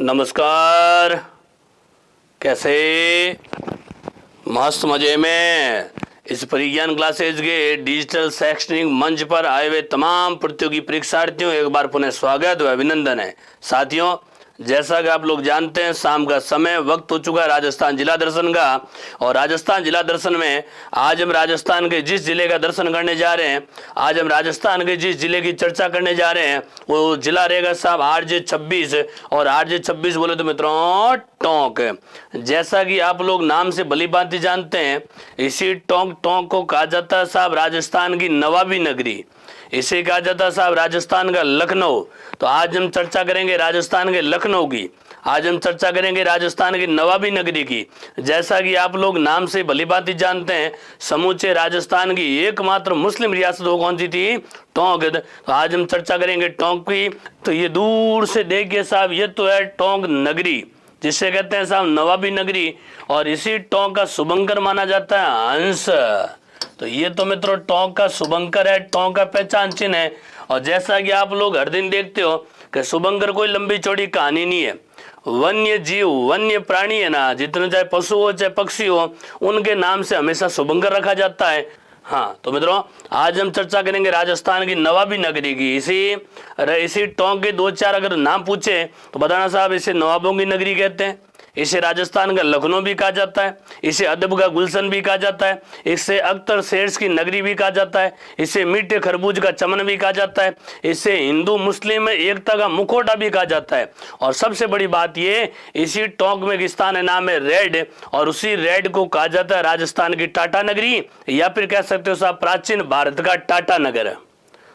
नमस्कार। कैसे? मस्त मजे में। इस परिज्ञान क्लासेज के डिजिटल शैक्षणिक मंच पर आए हुए तमाम प्रतियोगी परीक्षार्थियों एक बार पुनः स्वागत व अभिनंदन है। साथियों, जैसा कि आप लोग जानते हैं, शाम का समय वक्त हो चुका है राजस्थान जिला दर्शन का। और राजस्थान जिला दर्शन में आज हम राजस्थान के जिस जिले का दर्शन करने जा रहे हैं, आज हम राजस्थान के जिस जिले की चर्चा करने जा रहे हैं वो जिला रहेगा साहब RJ 26। और RJ 26 बोले तो मित्रों टोंक। जैसा कि आप लोग नाम से भली भांति जानते हैं, इसी टोंक को कहा जाता है साहब राजस्थान की नवाबी नगरी। इसे कहा जाता है साहब राजस्थान का लखनऊ। तो आज हम चर्चा करेंगे राजस्थान के लखनऊ की, आज हम चर्चा करेंगे राजस्थान की नवाबी नगरी की। जैसा कि आप लोग नाम से भली भांति जानते हैं, समूचे राजस्थान की एकमात्र मुस्लिम रियासत वो कौन सी थी? टोंक। तो आज हम चर्चा करेंगे टोंक की। तो ये दूर से देखिए साहब, ये तो है टोंक नगरी, जिसे कहते हैं साहब नवाबी नगरी। और इसी टोंक का शुभंकर माना जाता है हंस। तो ये तो मित्रों टोंक का शुभंकर है, टोंक का पहचान चिन्ह है। और जैसा कि आप लोग हर दिन देखते हो कि शुभंकर कोई लंबी चौड़ी कहानी नहीं है। वन्य जीव, वन्य प्राणी है ना, जितने चाहे पशु हो चाहे पक्षी हो, उनके नाम से हमेशा शुभंकर रखा जाता है। हाँ, तो मित्रों आज हम चर्चा करेंगे राजस्थान की नवाबी नगरी की। इसी टोंक के दो चार अगर नाम पूछे तो बताना साहब, इसे नवाबों की नगरी कहते हैं, इसे राजस्थान का लखनऊ भी कहा जाता है, इसे अदब का गुलशन भी कहा जाता है, इसे अख्तर शेर्स की नगरी भी कहा जाता है, इसे मीठे खरबूज का चमन भी कहा जाता है, इसे हिंदू मुस्लिम में एकता का मुखौटा भी कहा जाता है। और सबसे बड़ी बात ये, इसी टोंक में एक स्थान है, नाम है रेड, और उसी रेड को कहा जाता है राजस्थान की टाटा नगरी, या फिर कह सकते हो साहब प्राचीन भारत का टाटा नगर।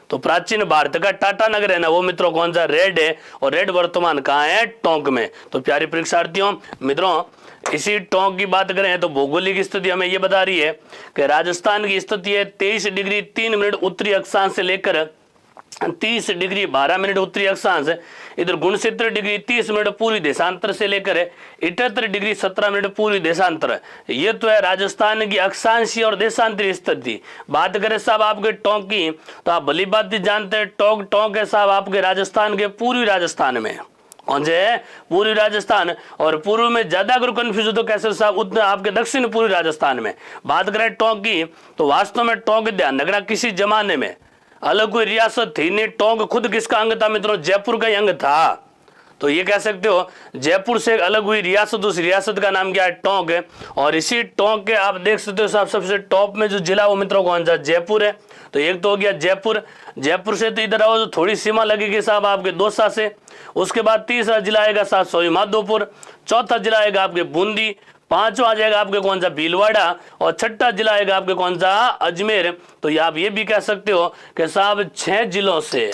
तो प्राचीन भारत का टाटा नगर है ना, वो मित्रों कौन सा? रेड है। और रेड वर्तमान कहाँ है? टोंक में। तो प्यारे परीक्षार्थियों, मित्रों इसी टोंक की बात करें तो भौगोलिक स्थिति हमें ये बता रही है कि राजस्थान की स्थिति है 23 डिग्री 3 मिनट उत्तरी अक्षांश से लेकर 30 डिग्री 12 मिनट उत्तरी अक्षांश, इधर 69 डिग्री 30 मिनट पूर्वी देशांतर से लेकर 78 डिग्री 17 मिनट पूर्वी देशांतर। ये तो है राजस्थान की अक्षांशीय और देशांतरीय स्थिति। बात करें साहब आपके टोंक की, तो आप भली बात जानते हैं टोंक है साहब आपके राजस्थान के पूर्वी राजस्थान में। कौन से है? पूर्वी राजस्थान। और पूर्व में ज्यादा अगर कंफ्यूज हो तो कैसे साहब, उतना आपके दक्षिण पूर्वी राजस्थान में। बात करें टोंक की, तो वास्तव में टोंक ध्यान रखना किसी जमाने में अलग कोई रियासत थी नहीं। टोंक खुद किसका अंग था मित्रों? जयपुर का ही अंग था। तो ये कह सकते हो जयपुर से अलग हुई रियासत, उस रियासत का नाम क्या है? टोंक है। और इसी टोंक के आप देख सकते हो साहब सबसे टॉप में जो जिला वो मित्रों कौन सा? जयपुर है। तो एक तो हो गया जयपुर। जयपुर से तो इधर आओ तो थोड़ी सीमा लगेगी साहब आपके दौसा से। उसके बाद तीसरा जिला आएगा साहब सवाई माधोपुर, चौथा जिला आएगा आपके बूंदी, पांचवा आ जाएगा आपके कौन सा? भीलवाड़ा, और छठा जिला आएगा आपके कौन सा? अजमेर। तो आप ये भी कह सकते हो कि साहब 6 जिलों से,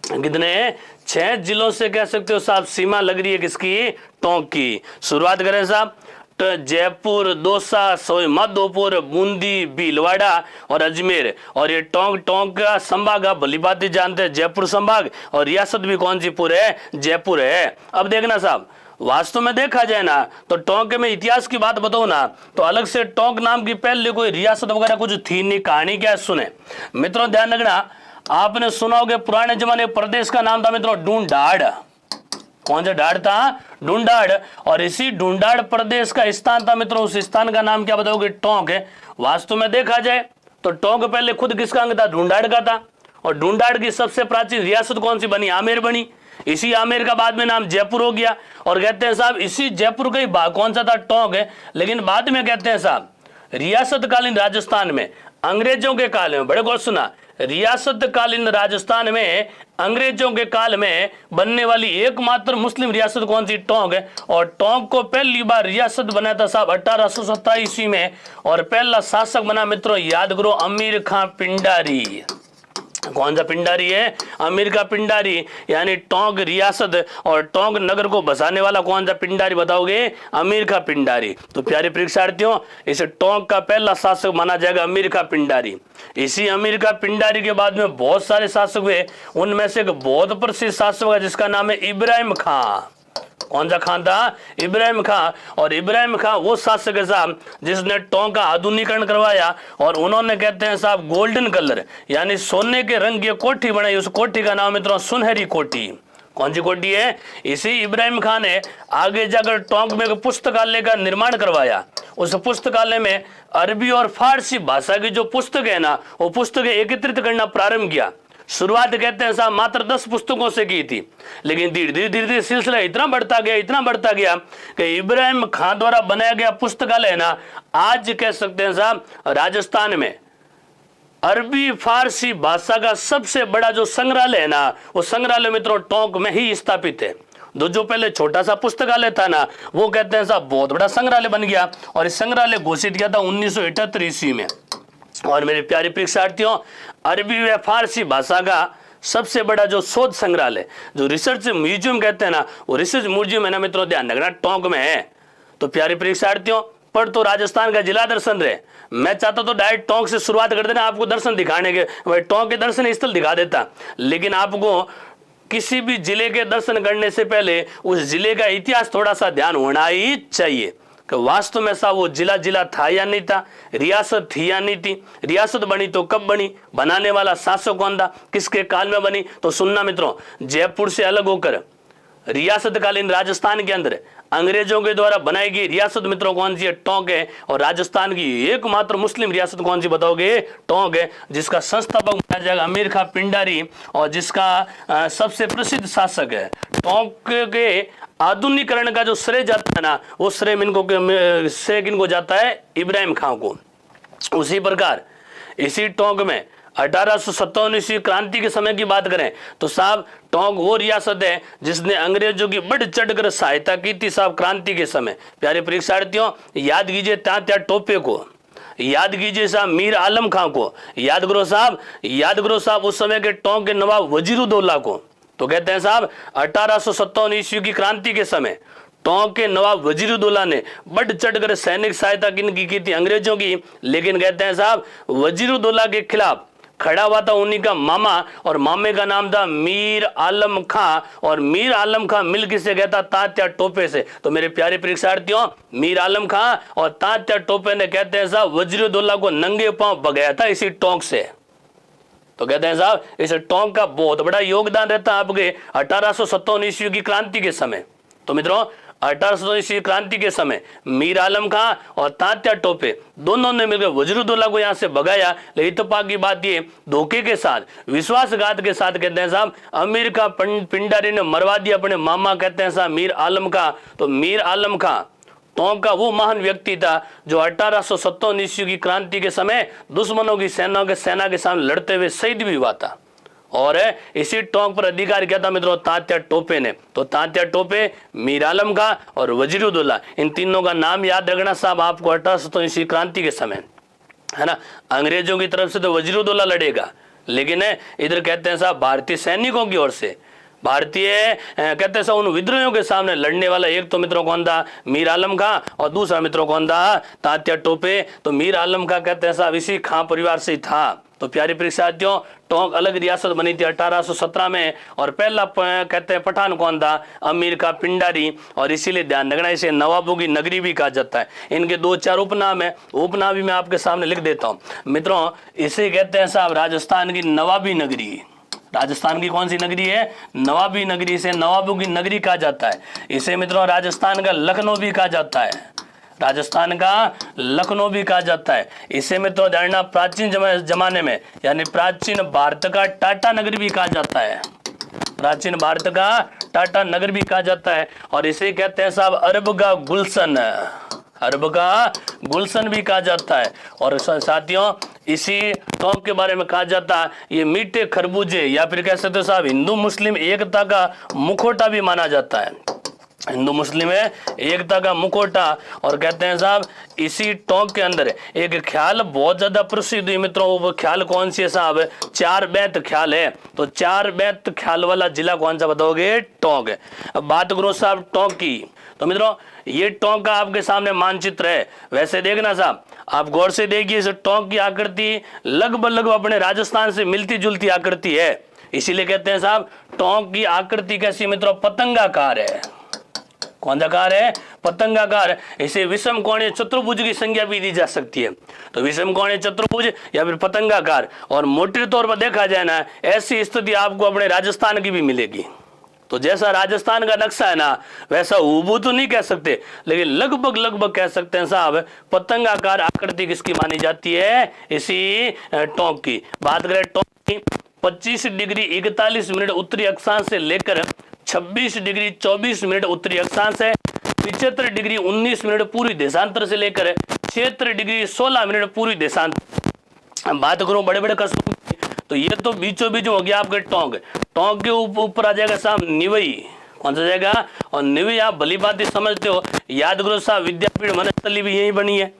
कितने? 6 जिलों से कह सकते हो साहब सीमा लग रही है किसकी? टोंक की। शुरुआत करें साहब, जयपुर, दौसा, सवाई माधोपुर, बूंदी, भीलवाड़ा और अजमेर। और ये टोंक का संभाग आप भली बात जानते हैं, जयपुर संभाग। और रियासत भी कौन सी पूरे है? जयपुर है। अब देखना साहब, वास्तव में देखा जाए ना तो टोंक में इतिहास की बात बताओ ना, तो अलग से टोंक नाम की पहले कोई रियासत वगैरह कुछ थी नहीं। कहानी क्या है सुने मित्रों, ध्यान रखना। आपने सुना होगा पुराने जमाने प्रदेश का नाम था मित्रों ढूंढाड़। कौन सा ढाड़ था? ढूंढाड़। और इसी ढूंढाड़ प्रदेश का स्थान था मित्रों, उस स्थान का नाम क्या बताओगे? टोंक है। वास्तव में देखा जाए तो टोंक पहले खुद किसका अंग था? ढूंढाड़ का था। और ढूंढाड़ की सबसे प्राचीन रियासत कौन सी बनी? आमेर बनी। इसी आमेर का बाद में नाम जयपुर हो गया। और कहते हैं साहब इसी जयपुर का ही भाग कौन सा था? टोंक है। लेकिन बाद में कहते हैं साहब रियासत कालीन राजस्थान में अंग्रेजों के काल में, बड़े गौर सुना, रियासत कालीन राजस्थान में अंग्रेजों के काल में बनने वाली एकमात्र मुस्लिम रियासत कौन सी? टोंक है। और टोंक को पहली बार रियासत बना था साहब 1827 ईस्वी में। और पहला शासक बना मित्रों, याद करो, अमीर खां पिंडारी। कौन सा पिंडारी है? अमीर का पिंडारी। यानी टोंक रियासत और टोंक नगर को बसाने वाला कौन सा पिंडारी बताओगे? अमीर का पिंडारी। तो प्यारे परीक्षार्थियों, इसे टोंक का पहला शासक माना जाएगा अमीर का पिंडारी। इसी अमीर का पिंडारी के बाद में बहुत सारे शासक हुए, उनमें से एक बहुत प्रसिद्ध शासक है जिसका नाम है इब्राहिम खां। कौन सा खान था? इब्राहिम खां। और इब्राहिम खां वो शासक है साहब जिसने टोंक का आधुनिकीकरण करवाया। और उन्होंने कहते हैं साहब गोल्डन कलर यानी सोने के रंग की कोठी बनाई। उस कोठी का नाम मित्रों सुनहरी कोठी। कौन सी कोठी है? इसी इब्राहिम खान ने आगे जाकर टोंक में एक पुस्तकालय का निर्माण करवाया। उस पुस्तकालय में अरबी और फारसी भाषा की जो पुस्तक है ना, वो पुस्तकें एकत्रित करना प्रारंभ किया। शुरुआत कहते हैं साहब मात्र 10 पुस्तकों से की थी, लेकिन धीरे धीरे सिलसिला इतना बढ़ता गया कि इब्राहिम खान द्वारा बनाया गया पुस्तकालय है ना, आज कह सकते हैं साहब राजस्थान में अरबी फारसी भाषा का सबसे बड़ा जो संग्रहालय है ना, वो संग्रहालय मित्रों टोंक में ही स्थापित है। जो पहले छोटा सा पुस्तकालय था ना, वो कहते हैं साहब बहुत बड़ा संग्रहालय बन गया, और इस संग्रहालय घोषित किया था 1978 ईस्वी में। और मेरे प्यारे परीक्षार्थियों, अरबी व फारसी भाषा का सबसे बड़ा जो शोध संग्रहालय, जो रिसर्च म्यूजियम कहते हैं ना, वो रिसर्च म्यूजियम है ना मित्रों, ध्यान रखना टोंक में है। तो प्यारे परीक्षार्थियों, पर तो राजस्थान का जिला दर्शन रहे, मैं चाहता तो डायरेक्ट टोंक से शुरुआत कर देना, आपको दर्शन दिखाने के, वही टोंक के दर्शन स्थल दिखा देता, लेकिन आपको किसी भी जिले के दर्शन करने से पहले उस जिले का इतिहास थोड़ा सा ध्यान होना ही चाहिए कि वास्तव में सा वो जिला था या नहीं था, रियासत थी या नहीं थी, रियासत बनी तो कब बनी, बनाने वाला शासक कौन था, किसके काल में बनी। तो सुनना मित्रों, जयपुर से अलग होकर रियासतकालीन राजस्थान के अंदर अंग्रेजों के द्वारा बनाई गई रियासत मित्रों कौन सी है? टोंक है। और राजस्थान की एकमात्र मुस्लिम रियासत कौन सी बताओगे? टोंक है, जिसका संस्थापक माना जाएगा अमीर खां पिंडारी, और जिसका सबसे प्रसिद्ध शासक है। टोंक के आधुनिकीकरण का जो श्रेय जाता है ना, वो श्रेय किनको जाता है? इब्राहिम खां को। उसी प्रकार इसी टोंक में 1857 ईस्वी क्रांति के समय की बात करें तो साहब टोंक वो रियासत है जिसने अंग्रेजों की बढ़ चढ़कर सहायता की थी साहब क्रांति के समय। प्यारे परीक्षार्थियों, याद कीजिए तात्या टोपे को, याद कीजिए साहब मीर आलम खां को, याद करो साहब उस समय के टोंक के नवाब वजीरुद्दौला को। तो कहते हैं साहब 1857 ईस्वी की क्रांति के समय टोंक के नवाब वजीरुद्दौला ने बढ़ चढ़कर सैनिक सहायता किनकी की थी? अंग्रेजों की। लेकिन कहते हैं साहब वजीरुद्दौला के खिलाफ खड़ा हुआ था उन्हीं का मामा, और मामे का नाम था मीर आलम खां, और मीर आलम खां मिल किससे गया था? तात्या टोपे से। तो मेरे प्यारे परीक्षार्थियों, मीर आलम खां और तात्या टोपे ने कहते हैं साहब वजीरुद्दौला को नंगे पांव भगाया था इसी टोंक से। तो कहते हैं साहब इस टोंक का बहुत बड़ा योगदान रहता है आपके 1857 ईस्वी की क्रांति के समय। तो मित्रों 1857 ईस्वी क्रांति के समय मीर आलम खां और तात्या टोपे दोनों ने मिलकर वजीरुद्दौला को यहां से भगाया। लेकिन इत्तेफाक की बात ये, धोखे के साथ, विश्वासघात के साथ कहते हैं साहब अमीर खां पिंडारी ने मरवा दिया अपने मामा, कहते हैं साहब मीर आलम खां। तो मीर आलम खां टोंक का वो महान व्यक्ति था जो 1857 ईस्वी की क्रांति के समय दुश्मनों की सेना के सामने लड़ते हुए शहीद भी हुआ था। और इसी टोंक पर अधिकार किया था मित्रों तात्या टोपे ने। तो तात्या टोपे, मीर आलम खां और वजीरुद्दौला, इन तीनों का नाम याद रखना साहब आपको 1857 ईस्वी क्रांति के समय, है ना। अंग्रेजों की तरफ से तो वजीरुद्दौला लड़ेगा, लेकिन इधर कहते हैं साहब भारतीय सैनिकों की ओर से भारतीय कहते हैं उन विद्रोहियों के सामने लड़ने वाला एक तो मित्रों कौन था? मीर आलम खां, और दूसरा मित्रों कौन था? तात्या टोपे। तो मीर आलम खां कहते हैं साहब इसी खां परिवार से ही था। तो प्यारे परीक्षार्थियों, टोंक अलग रियासत बनी थी 1817 में, और पहला कहते हैं पठान कौन था? अमीर खां पिंडारी। और इसीलिए ध्यान रखना इसे नवाबों की नगरी भी कहा जाता है। इनके 2-4 उपनाम है, उपनाम भी मैं आपके सामने लिख देता हूँ मित्रों। इसे कहते हैं साहब राजस्थान की नवाबी नगरी। राजस्थान की कौन सी नगरी है? नवाबी नगरी। इसे नवाबों की नगरी कहा जाता है। इसे मित्रों राजस्थान का लखनऊ भी कहा जाता है, राजस्थान का लखनऊ भी कहा जाता है। इसे मित्रों जानना प्राचीन जमाने में यानी प्राचीन भारत का टाटा नगर भी कहा जाता है, प्राचीन भारत का टाटा नगर भी कहा जाता है। और इसे कहते हैं साहब अरब का गुलशन, अरब का गुलशन भी कहा जाता है। और साथियों इसी टोंक के बारे में कहा जाता है ये मीठे खरबूजे, या फिर कह सकते हो साहब हिंदू मुस्लिम एकता का मुखौटा भी माना जाता है, हिंदू मुस्लिम है एकता का मुखौटा। और कहते हैं साहब इसी टोंक के अंदर एक ख्याल बहुत ज्यादा प्रसिद्ध हुई मित्रों। वो ख्याल कौन सी है साहब? 4 बेंत ख्याल है। तो 4 बेंत ख्याल वाला जिला कौन सा बताओगे? टोंक। अब बात करो साहब टोंक की, तो मित्रों ये टोंक का आपके सामने मानचित्र है। वैसे देखना साहब, आप गौर से देखिए इस टोंक की आकृति लगभग अपने राजस्थान से मिलती जुलती आकृति है। इसीलिए कहते हैं साहब टोंक की आकृति कैसी मित्रों? पतंगाकार है। कौन सा आकार है? पतंगाकार। इसे विषम कोणीय चतुर्भुज की संज्ञा भी दी जा सकती है। तो विषम कोणीय चतुर्भुज या फिर पतंगाकार। और मोटे तौर पर देखा जाए ना, ऐसी स्थिति आपको अपने राजस्थान की भी मिलेगी। तो जैसा राजस्थान का नक्शा है ना, वैसा हूबहू तो नहीं कह सकते, लेकिन लगभग लगभग कह सकते हैं साहब। पतंगाकार आकृति किसकी मानी जाती है? इसी टोंक की। बात करें टोंक की, 25 डिग्री 41 मिनट उत्तरी अक्षांश से लेकर 26 डिग्री 24 मिनट उत्तरी अक्षांश है, 75 डिग्री 19 मिनट पूर्वी देशांतर से लेकर 76 डिग्री 16 मिनट पूर्वी देशांतर। बात करूं बड़े बड़े कस्बों की, तो ये तो बीचों बीच हो गया आपके टोंक। टोंक के ऊपर आ जाएगा साहब निवई। कौन सा जाएगा? और निवई आप भली बात समझते हो, याद करो साहब, विद्यापीठ वनस्थली भी यही बनी है।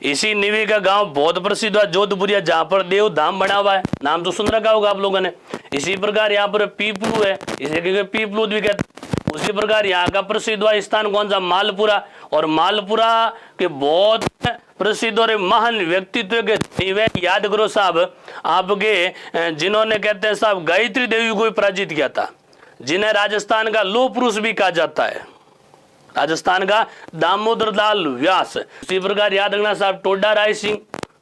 इसी निवई का गांव बहुत प्रसिद्ध है जोधपुरिया, जहाँ पर देव धाम बना हुआ है। नाम तो सुन रखा होगा आप लोगों ने। इसी प्रकार यहाँ पर पीपलू है, इसे पीपलूद भी कहते हैं। उसी प्रकार यहाँ का प्रसिद्ध हुआ स्थान कौन सा? मालपुरा। और मालपुरा के बहुत प्रसिद्ध और महान व्यक्तित्व के याद करो साहब आपके, जिन्होंने कहते हैं साहब गायत्री देवी को पराजित किया था, जिन्हें राजस्थान का लोह पुरुष भी कहा जाता है, राजस्थान का दामोदर लाल व्यास। इसी प्रकार याद रखना साहब टोडा राय सिंह,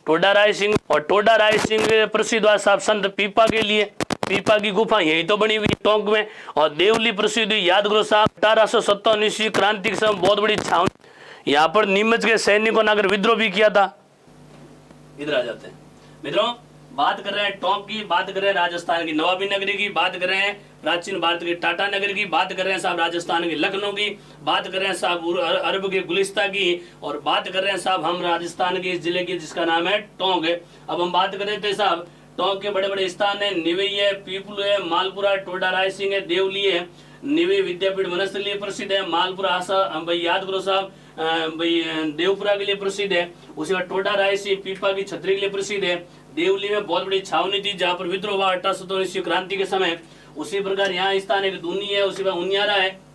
टोडा राय सिंह। और टोडा राय सिंह प्रसिद्ध हुआ साहब संत पीपा के लिए। पीपा की गुफा यही तो बनी हुई टोंक में। और देवली प्रसिद्ध हुई याद करो साहब 1857 ईस्वी क्रांति के समय बहुत बड़ी छावनी, यहाँ पर नीमच के सैनिकों ने अगर विद्रोह भी किया था। इधर आ जाते हैं मित्रों, बात कर रहे हैं टोंक की, बात कर रहे हैं राजस्थान की नवाबी नगरी की, बात कर रहे हैं प्राचीन भारत की टाटा नगर की, बात कर रहे हैं साहब राजस्थान के लखनऊ की, बात कर रहे हैं साहब अरब के गुलिस्ता की, और बात कर रहे हैं साहब हम राजस्थान के इस जिले की जिसका नाम है टोंक है। अब हम बात कर रहे थे साहब टोंक के बड़े बड़े स्थान है, निवई है, पीपलू है, मालपुरा, टोडा राय सिंह है, देवली है। निवई विद्यापीठ वनस्थली के लिए प्रसिद्ध है, मालपुरा आशा भाई याद करो साहब भाई देवपुरा के लिए प्रसिद्ध है। उसके बाद टोडा राय सिंह पीपा की छतरी के लिए प्रसिद्ध है। देवली में बहुत बड़ी छावनी थी जहाँ पर विद्रोह हुआ 1857 क्रांति के समय। उसी प्रकार यहाँ स्थान एक दूनी है, उसी बाद उनियारा है।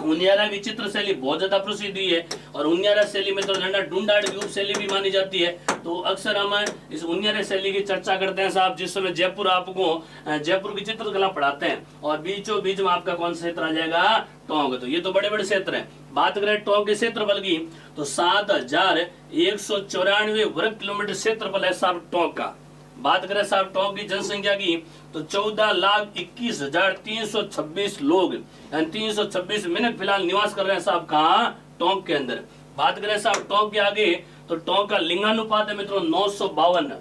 उनियारा की चित्र शैली बहुत ज्यादा प्रसिद्ध हुई है, और उनियारा शैली में तो लंडा डूंडाड़ की उप शैली भी मानी जाती है। तो अक्सर हम इस उनियारा शैली की चर्चा करते हैं साहब, जिस समय जयपुर आपको जयपुर की चित्रकला पढ़ाते हैं, और बीचों बीच में आपका कौन सा क्षेत्र आ जाएगा? टोंक। तो ये तो बड़े बड़े क्षेत्र हैं। बात करें टोंक के क्षेत्रफल की, तो 7194 वर्ग किलोमीटर क्षेत्रफल है साहब टोंक का। बात करें साहब टोंक की जनसंख्या की, तो 14,21,326 लोग, 326 मिनट फिलहाल निवास कर रहे हैं साहब कहाँ? टोंक के अंदर। बात करें साहब टोंक के आगे, तो टोंक का लिंगानुपात है मित्रों 952,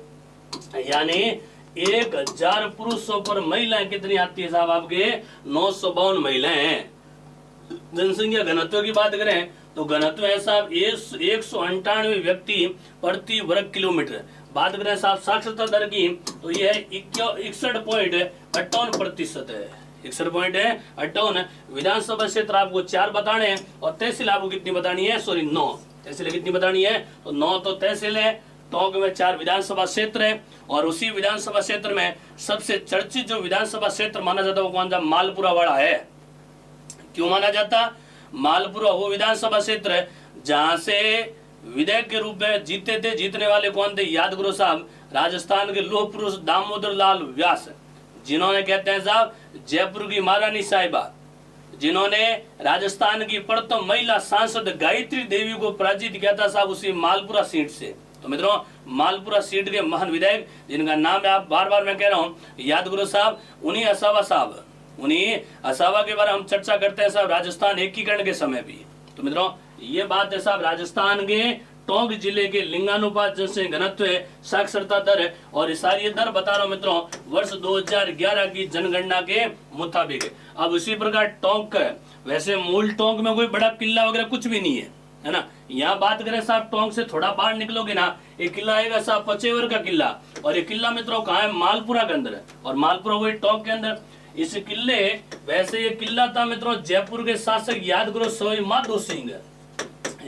यानी 1000 पुरुषों पर महिलाएं कितनी आती है साहब? आपके 952 महिलाएं हैं। जनसंख्या घनत्व की बात करें तो घनत्व है साहब 198 व्यक्ति प्रति वर्ग किलोमीटर। बात करें साहब साक्षरता दर की, तो यह 61.58% है, 61.58। विधानसभा क्षेत्र आपको 4 बताने हैं, और तहसील आपको कितनी बतानी है? 9 तहसील कितनी बतानी है? तो 9 तो तहसील है। टोंक में 4 विधानसभा क्षेत्र है, और उसी विधानसभा क्षेत्र में सबसे चर्चित जो विधानसभा क्षेत्र माना जाता है वो कौन सा? मालपुरा वाला है। क्यों माना जाता? मालपुरा वो विधानसभा क्षेत्र है जहां से विधायक के रूप में जीते थे। जीतने वाले कौन थे? याद करो साहब राजस्थान के लोह पुरुष दामोदर लाल व्यास, जिन्होंने कहते हैं साहब जयपुर की महारानी साहिबा, जिन्होंने राजस्थान की प्रथम महिला सांसद गायत्री देवी को पराजित किया था साहब उसी मालपुरा सीट से। तो मित्रों मालपुरा सीट के महान विधायक जिनका नाम है आप बार बार मैं कह रहा हूँ याद करो साहब, उन्हीं असावा साहब, उन्हीं असावा के बारे में हम चर्चा करते हैं साहब राजस्थान एकीकरण के समय भी। तो मित्रों ये बात है साहब राजस्थान के टोंक जिले के लिंगानुपात जनसंख्या घनत्व है, साक्षरता दर है, और सारी दर बता रहा हूं मित्रों वर्ष 2011 की जनगणना के मुताबिक। अब इसी प्रकार टोंक है, वैसे मूल टोंक में कोई बड़ा किला वगैरह कुछ भी नहीं है ना। यहाँ बात करें साहब टोंक से थोड़ा बाहर निकलोगे ना, एक किला आएगा साहब पचेवर का किला, और ये किला मित्रों कहाँ है? मालपुरा के अंदर है, और मालपुरा वही टोंक के अंदर। इस किले वैसे ये किला था मित्रों जयपुर के शासक याद करो सवाई माधो सिंह,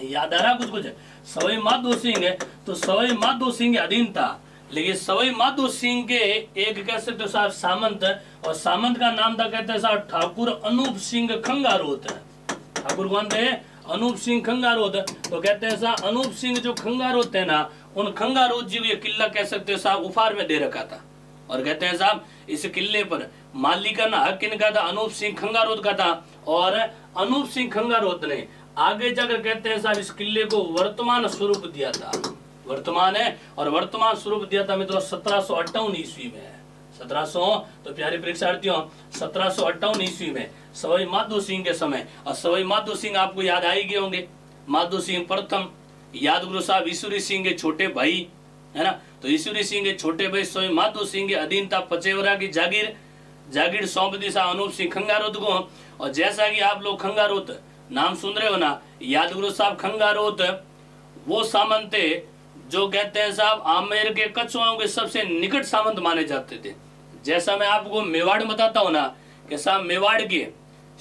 याद आ रहा कुछ? सवाई माधो सिंह है, तो सवाई माधो सिंह अधीन था, लेकिन सवाई माधो सिंह के एक कह सकते हो साहब सामंत, और सामंत का नाम था कहते हैं साहब ठाकुर अनूप सिंह खंगारोत। ठाकुर कौन थे? अनूप सिंह खंगारोत। तो कहते हैं साहब अनूप सिंह जो खंगारोत है ना, उन खंगारोत जी को ये किला कह सकते हो साहब उपहार में दे रखा था, और कहते हैं साहब इस किले पर मालिकाना हक किनका था? अनूप सिंह खंगारोत का था, और अनूप सिंह खंगारोत ने आगे जाकर कहते हैं साहब इस किले को वर्तमान स्वरूप दिया था, वर्तमान है, और वर्तमान स्वरूप दिया था मित्रों 1758 ईस्वी में। 1700, तो प्यारे परीक्षार्थियों 1758 ईस्वी में सवाई माधो सिंह के समय, और सवाई माधो सिंह आपको याद आ ही गए होंगे, माधो सिंह प्रथम, यादगुरु साहब ईश्वरी सिंह के छोटे भाई, है ना। तो ईश्वरी सिंह के छोटे भाई सवाई माधो सिंह के अधीन था पचेवरा की जागीर सौंप दी सा अनूप सिंह खंगारोत को। और जैसा कि आप लोग खंगारोत नाम सुन रहे हो ना, यादगुरु साहब खंगारोत वो सामंत थे जो कहते हैं साहब आमेर के कछुआओं के सबसे निकट सामंत माने जाते थे। जैसा मैं आपको मेवाड़ बताता हूँ ना कि साहब मेवाड़ के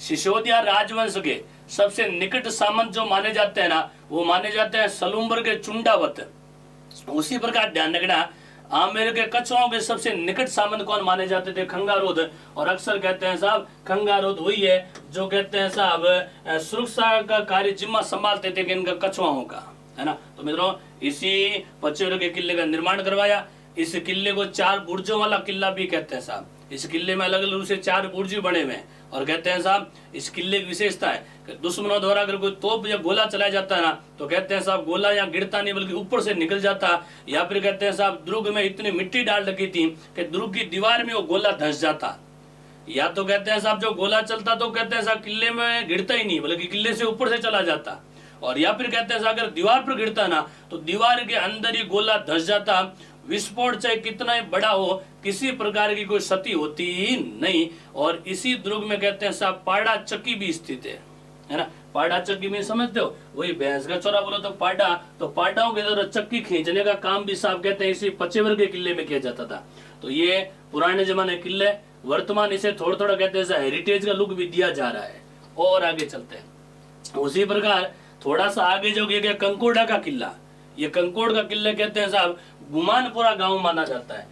सिसोदिया राजवंश के सबसे निकट सामंत जो माने जाते हैं ना, वो माने जाते हैं सलूम्बर के चुंडावत। उसी प्रकार ध्यान रखना, आमेर के कछुआओं के सबसे निकट सामंत कौन माने जाते थे? खंगारोद। और अक्सर कहते हैं साहब खंगारोद वही है जो कहते हैं साहब सुरक्षा का कार्य जिम्मा संभालते थे कि इनका कछुआओं का, है ना। तो मित्रों इसी पचेवरा के किले का निर्माण करवाया। इस किले को 4 बुर्जों वाला किला भी कहते हैं साहब। इस किले में अलग अलग रूप से 4 बुर्ज बने हुए हैं। और कहते हैं साहब इस किले की विशेषता है कि दुश्मनों द्वारा अगर कोई तोप या गोला चलाया जाता है ना, तो कहते हैं साहब गोला यहाँ गिरता नहीं बल्कि ऊपर से निकल जाता। या फिर कहते हैं साहब दुर्ग में इतनी मिट्टी डाल रखी थी कि दुर्ग की दीवार में वो गोला धंस जाता। या तो कहते हैं साहब जो गोला चलता तो कहते हैं साहब किले में गिरता ही नहीं बल्कि किले से ऊपर से चला जाता। और या फिर कहते हैं अगर दीवार पर गिरता ना तो दीवार के अंदर ही गोला धंस जाता। विस्फोट चाहे कितना ही बड़ा हो, किसी प्रकार की कोई क्षति होती ही नहीं। और इसी दुर्ग में कहते हैं साहब पाड़ा चक्की भी स्थित है ना। पाड़ा चक्की में समझते हो, वही भैंस का चौरा बोलो तो पाड़ा, तो पाड़ाओं के द्वारा चक्की खींचने का काम भी साहब कहते हैं इसी पचेवर के किले में किया जाता था। तो ये पुराने जमाने किले, वर्तमान इसे थोड़ा थोड़ा कहते हैं हेरिटेज का लुक भी दिया जा रहा है। और आगे चलते हैं। उसी प्रकार थोड़ा सा आगे जो गया कंकोड़ा का किला, ये कंकोड़ का किला कहते हैं साहब गुमानपुरा गांव माना जाता है।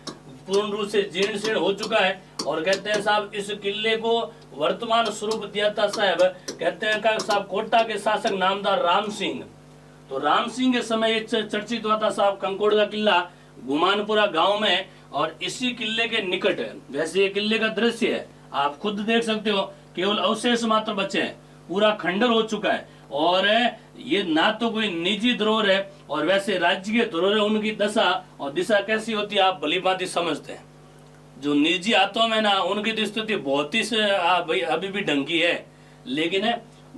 पूर्ण रूप से जीर्ण शीर्ण हो चुका है। और कहते हैं साहब इस किले को वर्तमान स्वरूप दिया था साहब, कहते हैं साहब कोटा के शासक नामदार राम सिंह। तो राम सिंह के समय ये चर्चित हुआ था साहब कंकोड़ का किला गुमानपुरा गांव में। और इसी किले के निकट वैसे ये किले का दृश्य है, आप खुद देख सकते हो, केवल अवशेष मात्र बचे हैं, पूरा खंडर हो चुका है। और ये ना तो कोई निजी धरोहर है और वैसे राज्य के धरोहर है। उनकी दशा और दिशा कैसी होती है आप भली भांति समझते हैं। जो निजी हाथों में ना उनकी तो स्थिति बहुत ही भाई अभी भी ढंगी है। लेकिन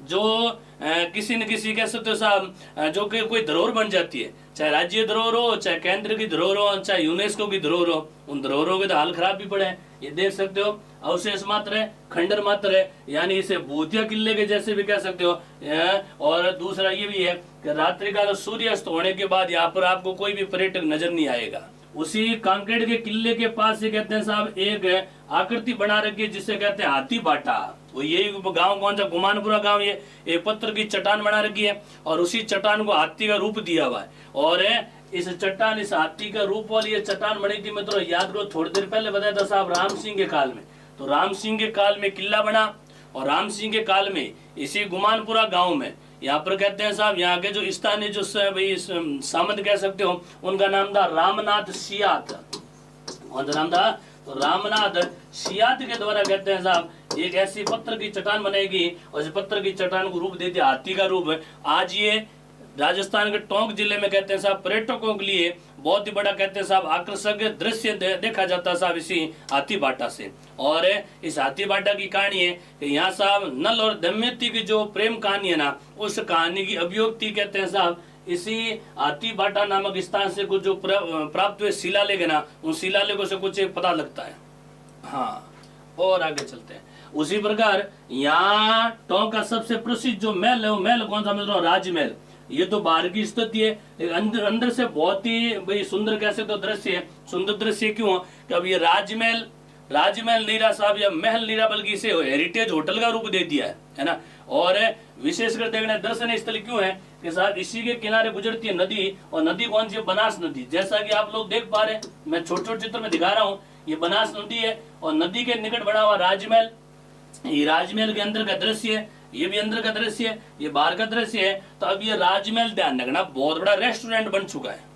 जो किसी न किसी कह सकते हो साहब जो कि कोई धरोहर बन जाती है, चाहे राज्य धरोहर हो, चाहे केंद्र की धरोहर हो, चाहे यूनेस्को की धरोहर हो, उन धरोहरों के तो हाल खराब भी पड़े हैं। ये देख सकते हो अवशेष मात्र है, खंडर मात्र है, यानी इसे भूतिया किले के जैसे भी कह सकते हो। और दूसरा ये भी है कि रात्रि काल सूर्यास्त होने के बाद यहाँ पर आपको कोई भी पर्यटक नजर नहीं आएगा। उसी कांकेड़ के किले के पास से कहते हैं साहब एक आकृति बना रखी है जिसे कहते हैं हाथी बाटा। वो यही गांव कौन सा? गुमानपुरा गांव। ये एक पत्थर की चट्टान बना रखी है और उसी चट्टान को हाथी का रूप दिया हुआ है। और इस चट्टान, इस हाथी का रूप वाली ये चट्टान बनी थी, मैं तो याद करो थोड़ी देर पहले बताया था साहब राम सिंह के काल में। तो राम सिंह के काल में किला बना और राम सिंह के काल में इसी गुमानपुरा गांव में यहाँ पर कहते हैं साहब यहाँ के जो स्थानीय जो भाई सामंत कह सकते हो उनका नाम था रामनाथ सियात। कौन सा नाम था? तो रामनाथ सियात के द्वारा कहते हैं साहब एक ऐसी पत्थर की चट्टान बनाएगी और इस पत्थर की चट्टान को रूप दे दिया हाथी का रूप। आज ये राजस्थान के टोंक जिले में कहते हैं साहब पर्यटकों के लिए बहुत ही बड़ा कहते हैं साहब आकर्षक दृश्य देखा जाता है साहब इसी हाथी बाटा से। और इस हाथी बाटा की कहानी है कि यहाँ साहब नल और दमयंती की जो प्रेम कहानी है ना, उस कहानी की अभिव्यक्ति कहते हैं साहब इसी हाथी बाटा नामक स्थान से कुछ जो प्राप्त हुए शिलालेख है ना, उन शिलालेखों से कुछ पता लगता है। हाँ, और आगे चलते हैं। उसी प्रकार यहाँ टोंक का सबसे प्रसिद्ध जो महल है वो महल कौन सा? मित्रों राजमहल। ये तो बाहर की स्थिति है, लेकिन अंदर से बहुत ही भाई सुंदर कैसे तो दृश्य है। सुंदर दृश्य क्यों? कि अब ये राजमहल नहीं रहा साहब, या महल नहीं रहा, बल्कि इसे हेरिटेज होटल का रूप दे दिया है ना। और विशेषकर देखने दर्शनीय स्थल क्यों है कि साहब इसी के किनारे गुजरती है नदी, और नदी कौन सी है? बनास नदी। जैसा कि आप लोग देख पा रहे हैं, मैं छोटे छोटे चित्र में दिखा रहा हूँ, ये बनास नदी है और नदी के निकट बना हुआ राजमहल। ये राजमहल के अंदर का दृश्य है, ये भी अंदर का दृश्य है, ये बाहर का दृश्य है। तो अब ये राजमहल ध्यान रखना बहुत बड़ा रेस्टोरेंट बन चुका है।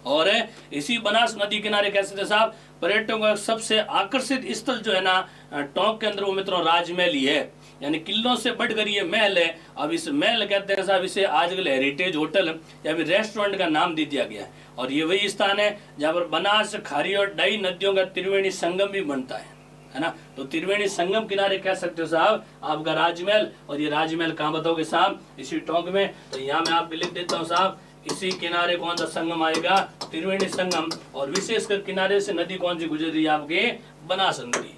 और इसी बनास नदी किनारे कैसे थे साहब पर्यटकों का सबसे आकर्षित स्थल जो है ना टोंक के अंदर वो मित्रों राजमहल ही है। यानी किलों से बढ़कर ये महल है। अब इस महल कहते हैं साहब इसे आजकल हेरिटेज होटल या फिर रेस्टोरेंट का नाम दे दिया गया है। और ये वही स्थान है जहाँ पर बनास, खारी और डाई नदियों का त्रिवेणी संगम भी बनता है ना। तो त्रिवेणी संगम किनारे कह सकते हो साहब आपका राजमहल। और ये राजमहल कहाँ बताओगे साहब? इसी टोंक में। तो यहाँ मैं आपको लिख देता हूँ साहब, इसी किनारे कौन सा संगम आएगा? त्रिवेणी संगम। और विशेषकर किनारे से नदी कौन सी गुजर रही है? आपके बनास नदी।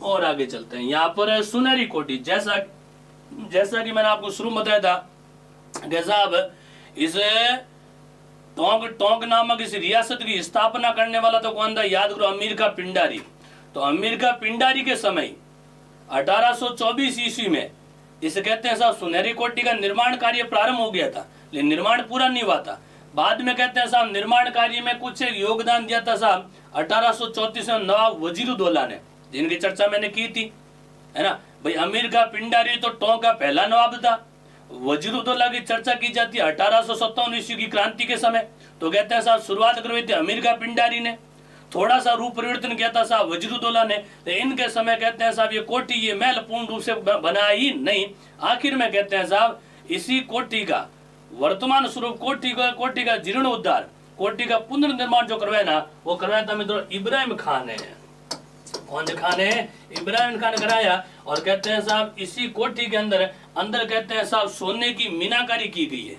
और आगे चलते हैं, यहाँ पर है सुनहरी कोठी। जैसा कि मैंने आपको शुरू में बताया था कि साहब इस टोंक नामक इस रियासत की स्थापना करने वाला तो कौन था? याद करो, अमीर का पिंडारी। तो अमीर का पिंडारी के समय 1824 ईस्वी में इसे कहते हैं साहब सुनहरी कोठी का निर्माण कार्य प्रारंभ हो गया था, लेकिन निर्माण पूरा नहीं हुआ था। बाद में कहते हैं साहब निर्माण कार्य में कुछ एक योगदान दिया था साहब 1834 में नवाब वजीरुद्दौला ने, जिनकी चर्चा मैंने की थी, है ना भाई। अमीर का पिंडारी तो टोंक का पहला नवाब था। वजीरुद्दौला की चर्चा की जाती है 1857 ईस्वी की क्रांति के समय। तो कहते हैं साहब शुरुआत करवाई थी अमीर का पिंडारी ने, थोड़ा सा रूप परिवर्तन किया था साहब वजीरुद्दौला ने। तो इनके समय कहते हैं साहब ये कोठी, ये महल पूर्ण रूप से बना ही नहीं। आखिर में कहते हैं साहब इसी कोठी का वर्तमान स्वरूप, कोठी का जीर्णोद्धार, कोठी का पुनर्निर्माण जो करवाया ना, वो करवाया था मित्रों इब्राहिम खान ने। कौन से खान है? इब्राहिम खान कराया। और कहते हैं साहब इसी कोठी के अंदर कहते हैं साहब सोने की मीनाकारी की गई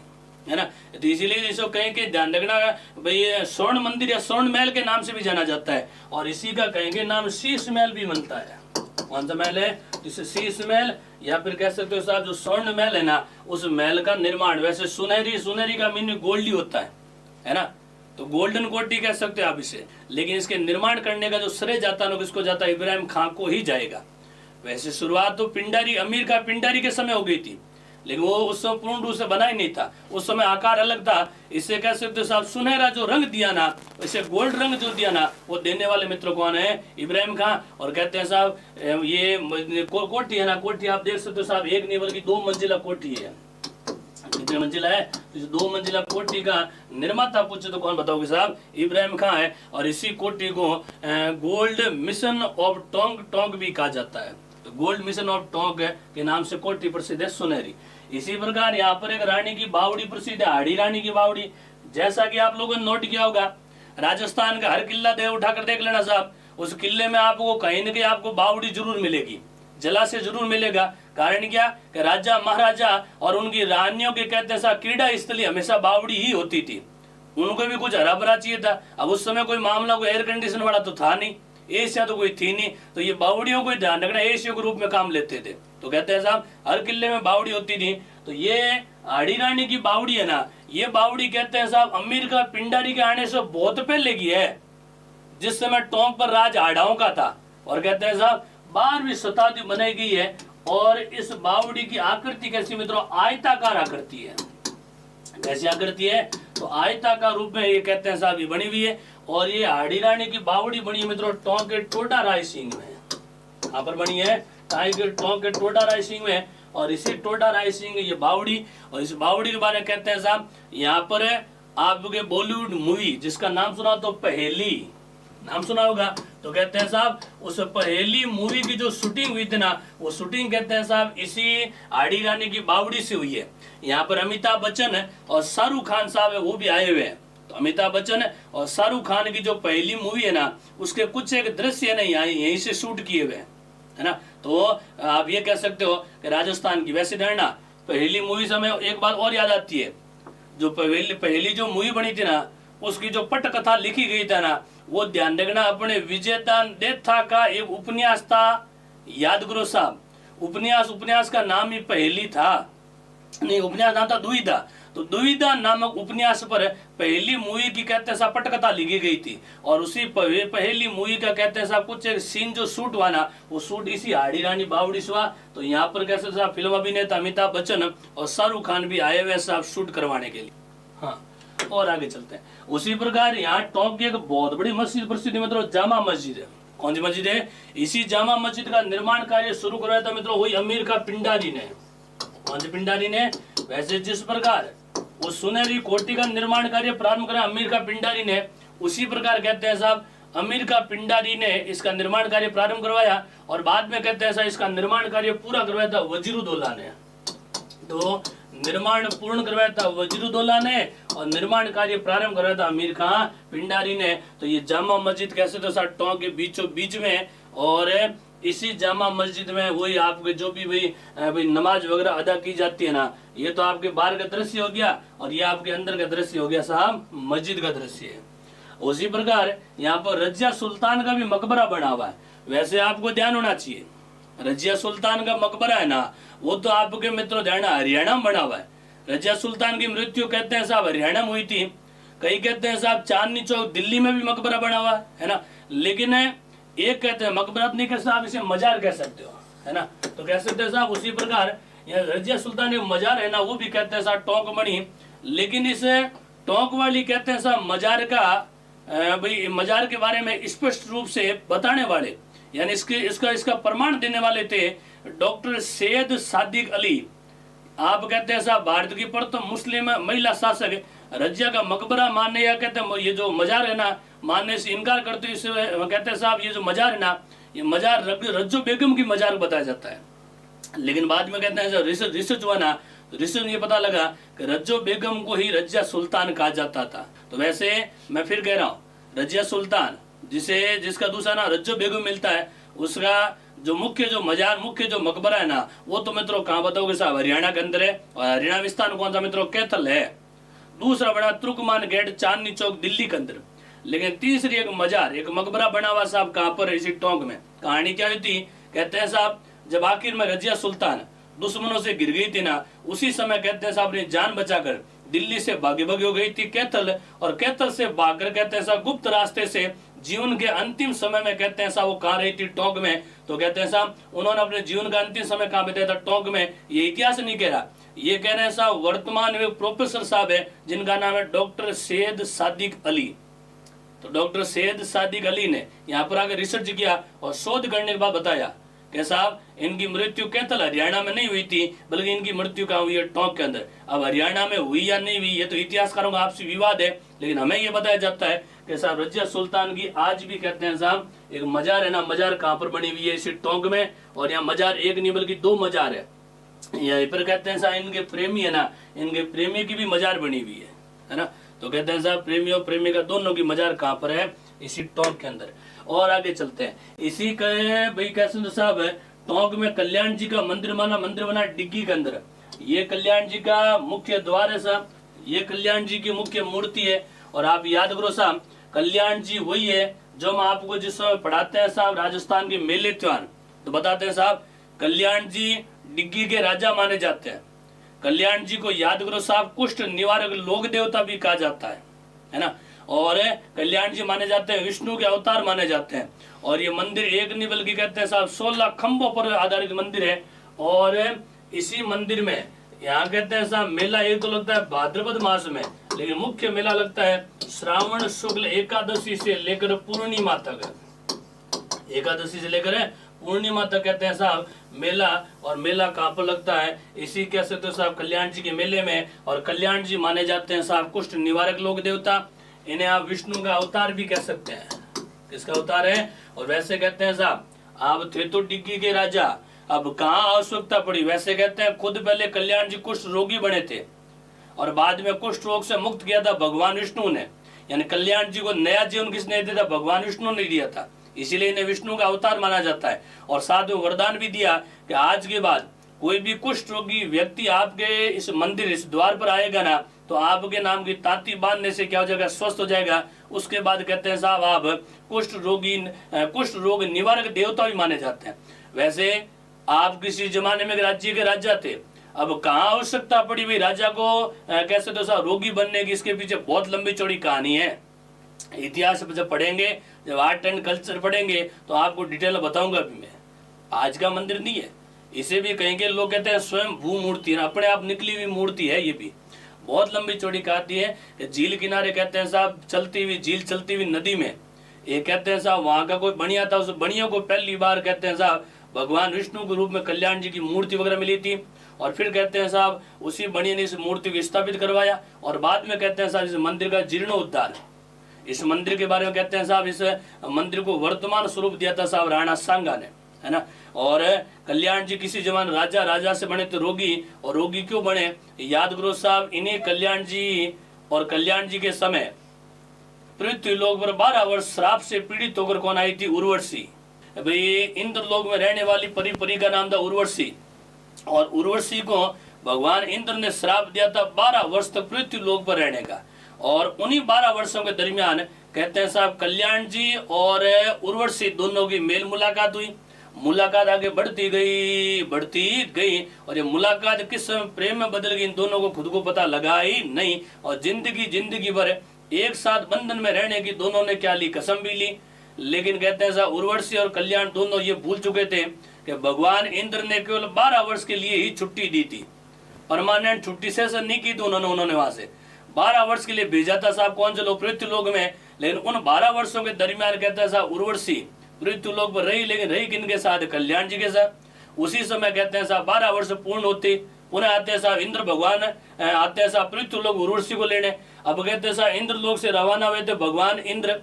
है ना। तो इसीलिए इसको कहें कि ध्यान रखना भाई स्वर्ण मंदिर या स्वर्ण महल के नाम से भी जाना जाता है। और इसी का कहेंगे नाम शीश महल भी बनता है। कौन सा महल है? जिसे शीश महल या फिर कह सकते हो साहब जो स्वर्ण महल है ना, उस महल का निर्माण। वैसे सुनहरी का मीनिंग गोल्ड ही होता है ना। तो गोल्डन कोठी कह सकते हो आप इसे, लेकिन इसके निर्माण करने का जो श्रेय जाता है किसको जाता है? इब्राहिम खान को ही जाएगा। वैसे शुरुआत तो पिंडारी, अमीर का पिंडारी के समय हो गई थी, लेकिन वो उस समय पूर्ण रूप से बना ही नहीं था। उस समय आकार अलग था। इससे कह सकते हो साहब सुनहरा जो रंग दिया ना, इसे गोल्ड रंग जो दिया ना, वो देने वाले मित्र कौन है? इब्राहिम खान। और कहते हैं साहब ये कोठी है ना, कोठी आप देख सकते हो साहब एक नहीं बल्कि 2 मंजिला कोठी है। कितनी मंजिला है? 2 मंजिला कोठी का निर्माता पूछे तो कौन बताओगे साहब? इब्राहिम खान है। और इसी कोठी को गोल्ड मिशन ऑफ टोंक भी कहा जाता है। तो गोल्ड मिशन ऑफ टोंक के नाम से कोठी प्रसिद्ध है सुनहरी। इसी प्रकार यहाँ पर एक रानी की बावड़ी प्रसिद्ध है, हाड़ी रानी की बावड़ी। जैसा कि आप लोगों ने नोट किया होगा, राजस्थान का हर किला दे उठाकर देख लेना साहब, उस किले में आपको कहीं न कहीं आपको बावड़ी जरूर मिलेगी, जलाशय जरूर मिलेगा। कारण क्या कि राजा महाराजा और उनकी रानियों के कहते हैं साहब क्रीड़ा स्थली हमेशा बावड़ी ही होती थी। उनको भी कुछ हरा भरा चाहिए था। अब उस समय कोई मामला कोई एयर कंडीशन वाला तो था नहीं, एशिया तो कोई थी नहीं, तो ये बावड़ियों को ध्यान रखना एशिया के रूप में काम लेते थे। तो कहते हैं साहब हर किले में बावड़ी होती थी। तो ये हाड़ी रानी की बावड़ी है ना, ये बावड़ी कहते हैं साहब अमीर का पिंडारी के आने से बहुत पहले की है, जिस समय टोंक पर राज हाड़ाओं का था। और कहते हैं साहब 12वीं शताब्दी बनाई गई है। और इस बावड़ी की आकृति कैसी मित्रों? आयताकार आकृति है। कैसी आकृति है? तो आयताकार रूप में ये कहते हैं साहब ये बनी हुई है। और ये हाड़ी रानी की बावड़ी बनी है मित्रों टोंक के टोडा रायसिंह में। यहाँ पर बनी है टोंक के टोडा रायसिंह में। और इसी टोडा रायसिंह ये बावड़ी, और इस बावड़ी के बारे में कहते हैं साहब यहाँ पर आपके बॉलीवुड मूवी जिसका नाम सुना तो पहेली, नाम सुना होगा। तो कहते हैं साहब उस पहेली मूवी की जो शूटिंग हुई थी ना, वो शूटिंग कहते हैं साहब इसी हाड़ी रानी की बावड़ी से हुई है। यहाँ पर अमिताभ बच्चन है और शाहरुख खान साहब है, वो भी आए हुए हैं। तो अमिताभ बच्चन और शाहरुख खान की जो पहली मूवी है ना, उसके कुछ एक दृश्य है ना यहीं से शूट किए हुए है ना। तो आप ये कह सकते हो कि राजस्थान की वैसे धरना पहली मूवी से हमें एक बात और याद आती है, जो पहली जो मूवी बनी थी ना, उसकी जो पटकथा लिखी गई था ना, वो ध्यान रखना अपने विजयदान देथा का एक उपन्यास था। याद करो साहब, उपन्यास का नाम ही पहेली था, नहीं उपन्यास नाम था दुविधा। तो दुविधा नामक उपन्यास पर पहली मूवी की कहते हैं साहब पटकथा लिखी गई थी। और उसी पहली मूवी का कहते हैं साहब कुछ एक सीन जो शूट हुआ ना, वो शूट इसी हाड़ी रानी बावड़ी से हुआ। तो यहाँ पर कैसे साहब फिल्म अभिनेता अमिताभ बच्चन और शाहरुख खान भी आए हुए साहब शूट करवाने के लिए। हाँ, और आगे चलते हैं। उसी प्रकार यहाँ टोंक की एक बहुत बड़ी मस्जिद प्रसिद्ध मित्रों जामा मस्जिद है। कौन सी मस्जिद है? इसी जामा मस्जिद का निर्माण कार्य शुरू करवाया था मित्रों वही अमीर का पिंडारी ने। कौन से पिंडारी ने? वैसे जिस प्रकार उस सुनहरी कोठी का निर्माण कार्य प्रारंभ करा अमीर का पिंडारी ने, उसी प्रकार कहते हैं साहब अमीर का पिंडारी ने इसका निर्माण कार्य प्रारंभ करवाया और बाद में कहते हैं ऐसा इसका निर्माण कार्य पूरा करवाया था वजीरुद्दौला ने। तो निर्माण पूर्ण करवाया था वजीरुद्दौला ने और निर्माण कार्य प्रारंभ करवाया था अमीर खां पिंडारी ने। तो ये जामा मस्जिद कैसे तो साथ टोंक के बीचों बीच में, और इसी जामा मस्जिद में वही आपके जो भी भाई नमाज वगैरह अदा की जाती है ना, ये तो आपके बाहर का दृश्य हो गया और ये आपके अंदर का दृश्य हो गया साहब मस्जिद का दृश्य है। उसी प्रकार यहाँ पर रजिया सुल्तान का भी मकबरा बना हुआ है। वैसे आपको ध्यान होना चाहिए, रजिया सुल्तान का मकबरा है ना, वो तो आपके मित्रों ध्यान हरियाणा में बना हुआ है। रजिया सुल्तान की मृत्यु कहते हैं साहब हरियाणा में हुई थी, कई कहते हैं साहब चांदनी चौक दिल्ली में भी मकबरा बना हुआ है ना। लेकिन एक कहते हैं मकबरा नहीं कह साहब, इसे मजार कह सकते हो, है ना, तो कह सकते हैं साहब। उसी प्रकार यहाँ रजिया सुल्तान के मजार है ना, वो भी कहते हैं साहब टोंक बनी। लेकिन इस टोंक वाली कहते हैं साहब मजार का भाई मजार के बारे में स्पष्ट रूप से बताने वाले यानी इसका प्रमाण देने वाले थे डॉक्टर सैयद सादिक अली। आप कहते हैं साहब भारत की प्रथम मुस्लिम महिला शासक रजिया का मकबरा मानने या कहते हैं ये जो मजार है ना मानने से इनकार करते हैं। कहते हैं साहब ये जो मजार है ना, ये मजार रज्जो बेगम की मजार बताया जाता है। लेकिन बाद में कहते हैं रिसर्च हुआ ना, रिसर्च ये पता लगा कि रज्जो बेगम को ही रजिया सुल्तान कहा जाता था। तो वैसे मैं फिर कह रहा हूँ रजिया सुल्तान जिसका दूसरा ना रज्जो बेगम मिलता है, उसका जो मुख्य जो मकबरा है ना, वो तो मित्रों कहाँ बताओगे साहब हरियाणा के अंदर है। और हरियाणा विस्तार कौन सा मित्रों कैथल है। दूसरा बना तुर्कमान गेट चांदनी चौक दिल्ली के अंदर। लेकिन तीसरी एक मकबरा बना हुआ साहब कहाँ पर, इसी टोंक में। कहानी क्या हुई थी, कहते हैं साहब जब आखिर में रजिया सुल्तान दुश्मनों से गिर गई थी ना, उसी समय कहते हैं साहब अपनी जान बचाकर दिल्ली से भागी हो गई थी कैथल। और कैथल से भागकर कहते हैं साहब गुप्त रास्ते से जीवन के अंतिम समय में कहते हैं साहब वो कहाँ रही थी, टोंक में। तो कहते हैं साहब उन्होंने अपने जीवन का अंतिम समय कहाँ बिताया था, टोंक में। ये इतिहास नहीं कह रहा, ये कह रहे हैं साहब वर्तमान में प्रोफेसर साहब है जिनका नाम है डॉक्टर सैयद सादिक अली। तो डॉक्टर सैयद सादिक अली ने यहाँ पर आकर रिसर्च किया और शोध करने के बाद बताया कि साहब इनकी मृत्यु कैथल हरियाणा में नहीं हुई थी, बल्कि इनकी मृत्यु कहाँ हुई है, टोंक के अंदर। अब हरियाणा में हुई या नहीं हुई ये तो इतिहासकारों का आपसी विवाद है, लेकिन हमें ये बताया जाता है कि साहब रजिया सुल्तान की आज भी कहते हैं साहब एक मजार है ना, मजार कहाँ पर बनी हुई है, इसी टोंक में। और यहाँ मजार एक नहीं बल्कि 2 मजार है। यहीं पर कहते हैं साहब इनके प्रेमी है ना, इनके प्रेमी की भी मजार बनी हुई है ना। तो कहते हैं साहब प्रेमी और प्रेमिका दोनों की मजार कहाँ पर है, इसी टोंक के अंदर। और आगे चलते हैं, इसी के भाई कैसे साहब टोंक में कल्याण जी का मंदिर बना डिग्गी के अंदर। ये कल्याण जी का मुख्य द्वार है साहब, ये कल्याण जी की मुख्य मूर्ति है। और आप याद करो साहब कल्याण जी वही है जो हम आपको जिस समय पढ़ाते हैं साहब राजस्थान के मेले त्योहार, तो बताते हैं साहब कल्याण जी डिग्गी के राजा माने जाते हैं। कल्याण जी को याद करो साहब कुष्ठ निवारक लोक देवता भी कहा जाता है ना। और कल्याण जी माने जाते हैं विष्णु के अवतार माने जाते हैं। और ये मंदिर एक नहीं बल्कि कहते हैं साहब 16 खंभों पर आधारित मंदिर है। और इसी मंदिर में यहाँ कहते हैं साहब मेला एक तो लगता है भाद्रपद मास में, लेकिन मुख्य मेला लगता है श्रावण शुक्ल एकादशी से लेकर पूर्णिमा तक। एकादशी से लेकर पूर्णिमा तक कहते हैं साहब मेला। और मेला कहाँ पर लगता है, इसी कह सकते हो साहब कल्याण जी के मेले में। और कल्याण जी माने जाते हैं साहब कुष्ठ निवारक लोक देवता, इन्हें आप विष्णु का अवतार भी कह सकते हैं। किसका अवतार है। और वैसे कहते हैं साहब आप थे तो डिग्गी के राजा, अब कहाँ आवश्यकता पड़ी। वैसे कहते हैं खुद पहले कल्याण जी कुष्ठ रोगी बने थे और बाद में कुष्ठ रोग से मुक्त किया था भगवान विष्णु ने। यानी कल्याण जी को नया जीवन किसने दिया था, भगवान विष्णु ने दिया था, इसीलिए इन्हें विष्णु का अवतार माना जाता है। और साथ में वरदान भी दिया कि आज के बाद कोई भी कुष्ठ रोगी व्यक्ति आपके इस मंदिर इस द्वार पर आएगा ना, तो आपके नाम की तांती बांधने से क्या हो जाएगा, स्वस्थ हो जाएगा। उसके बाद कहते हैं साहब आप कुष्ठ रोग निवारक देवता भी माने जाते हैं। वैसे आप किसी जमाने में राज्य के राजा थे, अब कहाँ आवश्यकता पड़ी भाई राजा को कैसे तो साहब रोगी बनने की, इसके पीछे बहुत लंबी चौड़ी कहानी है। इतिहास जब पढ़ेंगे, जब आर्ट एंड कल्चर पढ़ेंगे तो आपको डिटेल बताऊंगा भी मैं। आज का मंदिर नहीं है, इसे भी कहेंगे लोग कहते हैं स्वयं भू मूर्ति, अपने आप निकली हुई मूर्ति है। ये भी बहुत लंबी चौड़ी कहानी है कि झील किनारे कहते हैं साहब चलती हुई झील, चलती हुई नदी में ये कहते हैं साहब वहां का कोई बढ़िया था, उस बढ़िया को पहली बार कहते हैं साहब भगवान विष्णु के रूप में कल्याण जी की मूर्ति वगैरह मिली थी। और फिर कहते हैं साहब उसी बढ़िया ने इस मूर्ति को स्थापित करवाया। और बाद में कहते हैं साहब इस मंदिर का जीर्णोद्धार, इस मंदिर के बारे में कहते हैं साहब, इस मंदिर को वर्तमान स्वरूप दिया था साहब राणा सांगा ने, है ना। और कल्याण जी किसी जमाने राजा, राजा से बने तो रोगी, और रोगी क्यों बने, याद करो साहब, इन्हीं कल्याण जी और कल्याण जी के समय पृथ्वी लोक पर 12 वर्ष श्राप से पीड़ित होकर कौन आई थी, उर्वशी। भाई इंद्र लोक में रहने वाली परी का नाम था उर्वशी, और उर्वशी को भगवान इंद्र ने श्राप दिया था 12 वर्ष तक पृथ्वी लोक पर रहने का। और उन्हीं 12 वर्षों के दरमियान कहते हैं साहब कल्याण जी और उर्वशी दोनों की मेल मुलाकात हुई। मुलाकात आगे बढ़ती गई और ये मुलाकात किस समय प्रेम में बदल गई, इन दोनों को खुद को पता लगा ही नहीं। और जिंदगी भर एक साथ बंधन में रहने की दोनों ने क्या ली, कसम भी ली। लेकिन कहते हैं साहब उर्वशी और कल्याण दोनों ये भूल चुके थे कि भगवान इंद्र ने केवल 12 वर्ष के लिए ही छुट्टी दी थी, परमानेंट छुट्टी सेशन नहीं की थी उन्होंने वहां से 12 वर्ष के लिए भेजा था साहब, कौन से लोग, पृथ्वी लोक में। लेकिन उन 12 वर्षों के दरमियान कहता है साहब उर्वशी पृथ्वी लोक पर रही, लेकिन रही किन के साथ, कल्याण जी के साथ। उसी समय कहते हैं साहब 12 वर्ष पूर्ण होते पुनः आते हैं साहब इंद्र भगवान आते हैं साहब पृथ्वी लोक उर्वशी को लेने। अब कहते हैं साहब इंद्र लोक से रवाना हुए थे भगवान इंद्र,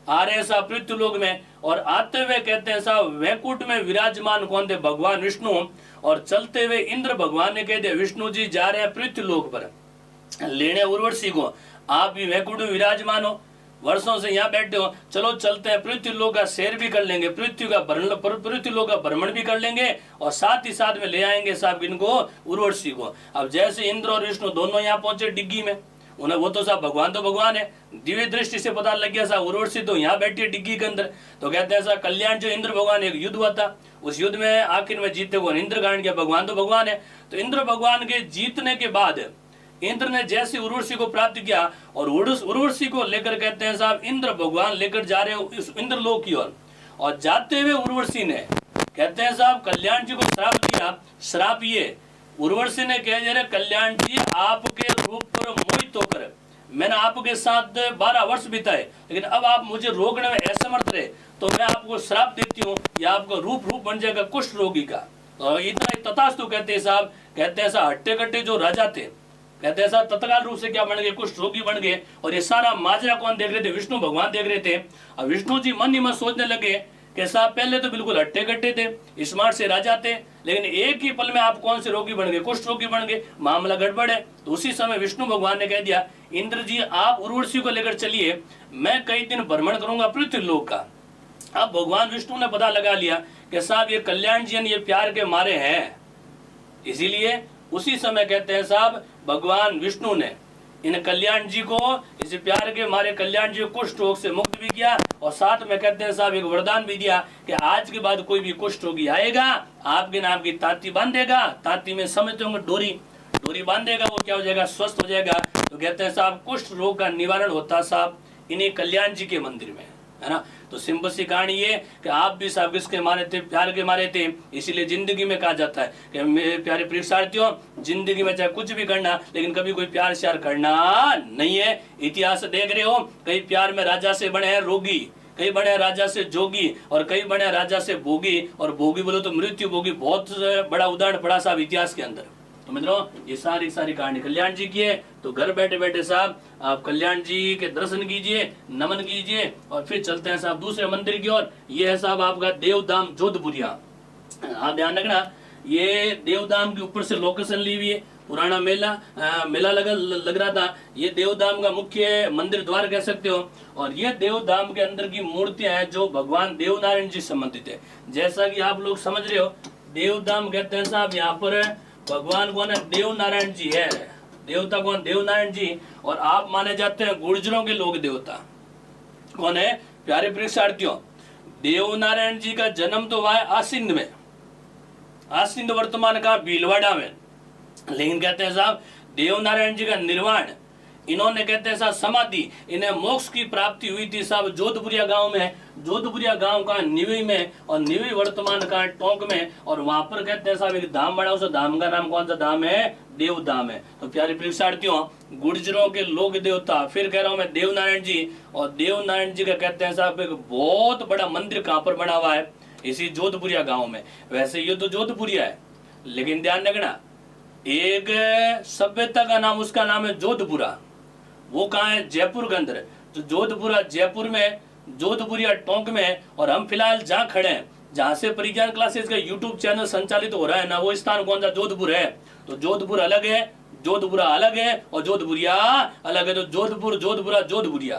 आ रहे हैं साहब पृथ्वी लोक में, और आते हुए कहते हैं साहब वैकुंठ में विराजमान कौन थे, भगवान विष्णु। और चलते हुए इंद्र भगवान ने कह दिया विष्णु जी जा रहे हैं पृथ्वी लोक पर लेने उर्वशी को, आप भी वैकुंठ में विराजमान हो, वर्षों से यहाँ बैठे हो, चलो चलते हैं पृथ्वी लोक का सैर भी कर लेंगे, पृथ्वी लोक का भ्रमण भी कर लेंगे, और साथ ही साथ में ले आएंगे साहब इनको, उर्वशी को। अब जैसे इंद्र और विष्णु दोनों यहाँ पहुंचे डिग्गी में, उन्हें वो तो साहब भगवान तो भगवान है, दिव्य दृष्टि से पता लग गया साहब उर्वशी तो यहाँ बैठी है डिग्गी के अंदर। तो कहते हैं साहब कल्याण जो इंद्र भगवान, एक युद्ध हुआ था, उस युद्ध में आखिर में जीते को इंद्र गान किया, भगवान तो भगवान है। तो इंद्र भगवान के जीतने के बाद इंद्र ने जैसे उर्वशी को प्राप्त किया, और उर्वशी को लेकर कहते हैं साहब इंद्र भगवान लेकर जा रहे हो इस इंद्र लोक की ओर, और जाते हुए उर्वशी ने कहते हैं साहब कल्याण जी को श्राप दिया। श्राप ये उर्वशी ने कह दिया कल्याण जी आपके रूप पर मोहित होकर मैंने आपके साथ 12 वर्ष बिताए, लेकिन अब आप मुझे रोकने में असमर्थ रहे, तो मैं आपको श्राप देती हूँ, या आपका रूप बन जाएगा कुष्ठ रोगी का। तो इतना तथास्तु कहते हैं साहब, कहते हैं साहब हट्टे कट्टे जो राजा थे, कहते हैं साहब तत्काल रूप से क्या बन गए, कुष्ठ रोगी बन गए। और ये सारा माजरा कौन देख रहे थे, विष्णु भगवान देख रहे थे। अब विष्णु जी मन ही मन सोचने लगे कि साहब पहले तो बिल्कुल हट्टे कट्टे थे, स्मार्ट से राजा थे, लेकिन एक ही पल में आप कौन से रोगी बन गए, कुष्ठ रोगी बन गए, मामला गड़बड़ है। तो उसी समय विष्णु भगवान ने कह दिया इंद्र जी आप उर्वशी को लेकर चलिए, मैं कई दिन भ्रमण करूंगा पृथ्वी लोक का। अब भगवान विष्णु ने पता लगा लिया कि साहब ये कल्याण जी ये प्यार के मारे हैं, इसीलिए उसी समय कहते हैं साहब भगवान विष्णु ने इन कल्याण जी को इस प्यार के मारे कल्याण जी को कुष्ठ रोग से मुक्त भी किया, और साथ में कहते हैं साहब एक वरदान भी दिया कि आज के बाद कोई भी कुष्ठ रोगी आएगा आपके नाम की ताती बांधेगा, ताती में समझते होंगे डोरी बांधेगा, वो क्या हो जाएगा, स्वस्थ हो जाएगा। तो कहते हैं साहब कुष्ठ रोग का निवारण होता साहब इन्हीं कल्याण जी के मंदिर में, है ना। तो सिंपल सी कहानी ये कि आप भी साहब किसके मारे थे, प्यार के मारे थे। इसीलिए जिंदगी में कहा जाता है कि मेरे प्यारे परीक्षार्थियों, जिंदगी में चाहे कुछ भी करना, लेकिन कभी कोई प्यार श्यार करना नहीं है। इतिहास देख रहे हो, कई प्यार में राजा से बने हैं रोगी, कई बने हैं राजा से जोगी, और कई बने हैं राजा से भोगी, और भोगी बोलो तो मृत्यु भोगी। बहुत बड़ा उदाहरण पड़ा साहब इतिहास के अंदर। तो मित्रों ये सारी कहानी कल्याण जी की है। तो घर बैठे बैठे साहब आप कल्याण जी के दर्शन कीजिए, नमन कीजिए, और फिर चलते हैं साहब दूसरे मंदिर की ओर। ये है साहब आपका देवधाम जोधपुरिया। आप ध्यान रखना, ये देवधाम के ऊपर से लोकेशन ली हुई है, पुराना मेला लग रहा था। ये देवधाम का मुख्य मंदिर द्वार कह सकते हो, और ये देवधाम के अंदर की मूर्तियां हैं जो भगवान देवनारायण जी संबंधित है। जैसा कि आप लोग समझ रहे हो, देवधाम कहते हैं साहब यहाँ पर भगवान कौन है, देवनारायण जी है। देवता कौन, देवनारायण जी। और आप माने जाते हैं गुर्जरों के लोग देवता कौन है, प्यारे परीक्षार्थियों। देवनारायण जी का जन्म तो हुआ है आसिंद में, आसिंद वर्तमान का भीलवाड़ा में, लेकिन कहते हैं साहब देवनारायण जी का निर्वाण इन्होंने कहते हैं साहब समाधि, इन्हें मोक्ष की प्राप्ति हुई थी साहब जोधपुरिया गांव में। जोधपुरिया गांव का निवी में, और निवी वर्तमान का टोंक में, और वहां पर कहते हैं साहब एक धाम बना, उस धाम का नाम कौन सा धाम है, देवधाम है। तो प्यारे परीक्षार्थियों, गुर्जरों के लोक देवता, फिर कह रहा हूं मैं देवनारायण जी, और देवनारायण जी का कहते हैं साहब एक बहुत बड़ा मंदिर कहां पर बना हुआ है, इसी जोधपुरिया गाँव में। वैसे ये तो जोधपुरिया है, लेकिन ध्यान रखना एक सभ्यता का नाम, उसका नाम है जोधपुरा। वो कहाँ है, जयपुर के अंदर। जो जोधपुरा जयपुर में, जोधपुरिया टोंक में, और हम फिलहाल जहाँ खड़े हैं, जहाँ से परिज्ञान क्लासेस का यूट्यूब चैनल संचालित हो रहा है ना, वो स्थान कौन सा? जोधपुर है। तो जोधपुर अलग है, जोधपुरा अलग है, और जोधपुरिया अलग है। तो जोधपुर, जोधपुरा, जोधपुरिया,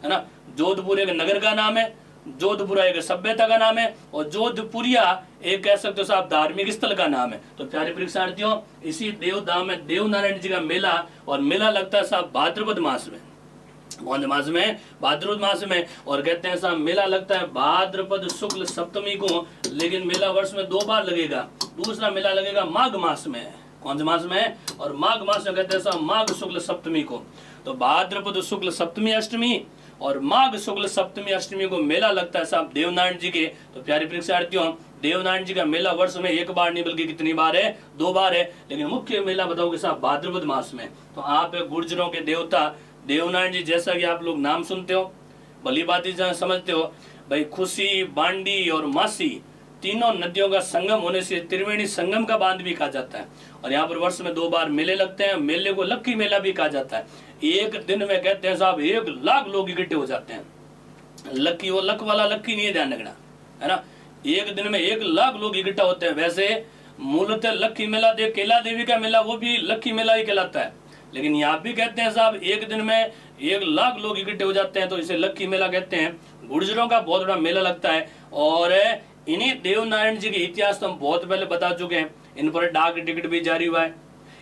है ना। जोधपुर एक नगर का नाम है, जोधपुरा एक सभ्यता का नाम है, और जोधपुरिया एक कह सकते हो साहब धार्मिक स्थल का नाम है। तो प्यारे परीक्षार्थियों, इसी देवधाम में देवनारायण जी का मेला, और मेला लगता है साहब भाद्रपद मास में। कौन मास में? भाद्रपद मास में। और कहते हैं साहब मेला लगता है भाद्रपद शुक्ल सप्तमी को, लेकिन मेला वर्ष में 2 बार लगेगा। दूसरा मेला लगेगा माघ मास में। कौन से मास में? और माघ मास में कहते हैं साहब माघ शुक्ल सप्तमी को। तो भाद्रपद शुक्ल सप्तमी अष्टमी और माघ शुक्ल सप्तमी अष्टमी को मेला लगता है साहब देवनारायण जी के। तो प्यारे परीक्षार्थियों, देवनारायण जी का मेला वर्ष में 1 बार नहीं बल्कि कितनी बार है? 2 बार है। लेकिन मुख्य मेला बताओगे साहब भाद्रपद मास में। तो आप गुर्जरों के देवता देवनारायण जी, जैसा कि आप लोग नाम सुनते हो, भली बात समझते हो भाई, खुशी, बांडी और मासी तीनों नदियों का संगम होने से त्रिवेणी संगम का बांध भी कहा जाता है। और यहाँ पर वर्ष में 2 बार मेले लगते हैं। मेले को लक्की मेला भी कहा जाता है। एक दिन में कहते हैं साहब 1 लाख लोग इकट्ठे हो जाते हैं। लक्की, वो लक वाला लक्की नहीं है, ध्यान रखना, है ना। एक दिन में 1 लाख लोग इकट्ठा होते हैं। वैसे मूलतः लक्की मेला केला देवी का मेला, वो भी लक्की मेला ही कहलाता है। लेकिन यहाँ भी कहते हैं साहब एक दिन में 1 लाख लोग इकट्ठे हो जाते हैं, तो इसे लक्की मेला कहते हैं। गुर्जरों का बहुत बड़ा मेला लगता है। और इन्हीं देवनारायण जी के इतिहास तो हम बहुत पहले बता चुके हैं। इन पर डाक टिकट भी जारी हुआ है।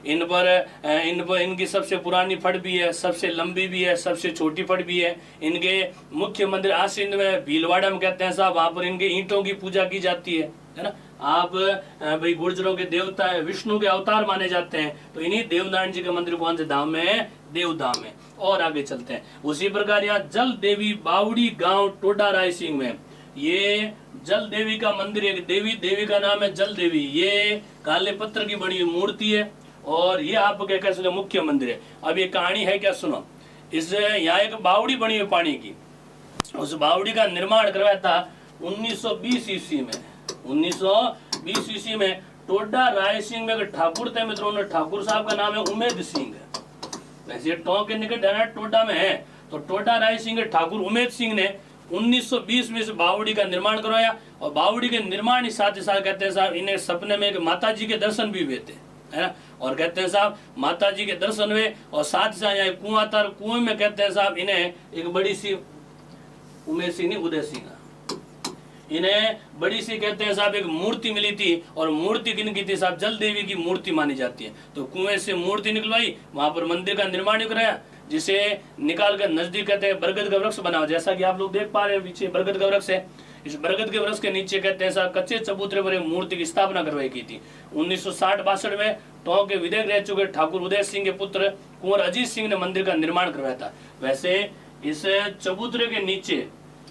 इन पर इनकी सबसे पुरानी फट भी है, सबसे लंबी भी है, सबसे छोटी फट भी है। इनके मुख्य मंदिर आसीन में भीलवाड़ा में कहते हैं साहब, वहां पर इनके ईंटों की पूजा की जाती है ना। आप भाई गुर्जरों के देवता है, विष्णु के अवतार माने जाते हैं। तो इन्हीं देवनारायण जी का मंदिर कौन से धाम में है? देवधाम में। और आगे चलते हैं। उसी प्रकार यहाँ जल देवी बावड़ी गांव टोडा रायसिंह में, ये जल देवी का मंदिर, एक देवी का नाम है जल देवी। ये काले पत्थर की बनी हुई मूर्ति है, और ये आप कह सकते मुख्य मंदिर है। अब ये कहानी है क्या, सुनो। इस यहाँ एक बावड़ी बनी हुई पानी की, उस बावड़ी का निर्माण करवाया था 1920 ईस्वी में। 1920 ईस्वी में टोडा रायसिंह में एक ठाकुर थे मित्रों, ठाकुर साहब का नाम है उमेद सिंह। वैसे टोंक के निकट है ना, टोडा में है। तो टोडा रायसिंह ठाकुर उमेद सिंह ने 1920 में इस बावड़ी का निर्माण करवाया। और बावड़ी के निर्माण के साथ ही साथ कहते हैं साहब इन्हें सपने में एक माता जी के दर्शन भी हुए थे, है ना। और कहते हैं साहब माता जी के दर्शन हुए, और साथ ही साथ यहाँ कुआं था, कुएं में कहते हैं साहब इन्हें एक बड़ी सी, उमेद सिंह नहीं उदय सिंह, इन्हें बड़ी सी कहते हैं साहब एक मूर्ति मिली थी। और मूर्ति किन की थी साहब? जल देवी की मूर्ति मानी जाती है। तो कुएं से मूर्ति निकलवाई, वहां पर मंदिर का निर्माण कराया, जिसे निकाल कर नजदीक कहते हैं बरगद का वृक्ष बना। जैसा कि आप लोग देख पा रहे हैं पीछे बरगद का वृक्ष है। इस बरगद के वृक्ष के नीचे कहते हैं साहब कच्चे चबूतरे पर एक मूर्ति की स्थापना करवाई की थी। 1960-62 में टोंक के विधायक रह चुके ठाकुर उदय सिंह के पुत्र कुंवर अजीत सिंह ने मंदिर का निर्माण करवाया था। वैसे इस चबूतरे के नीचे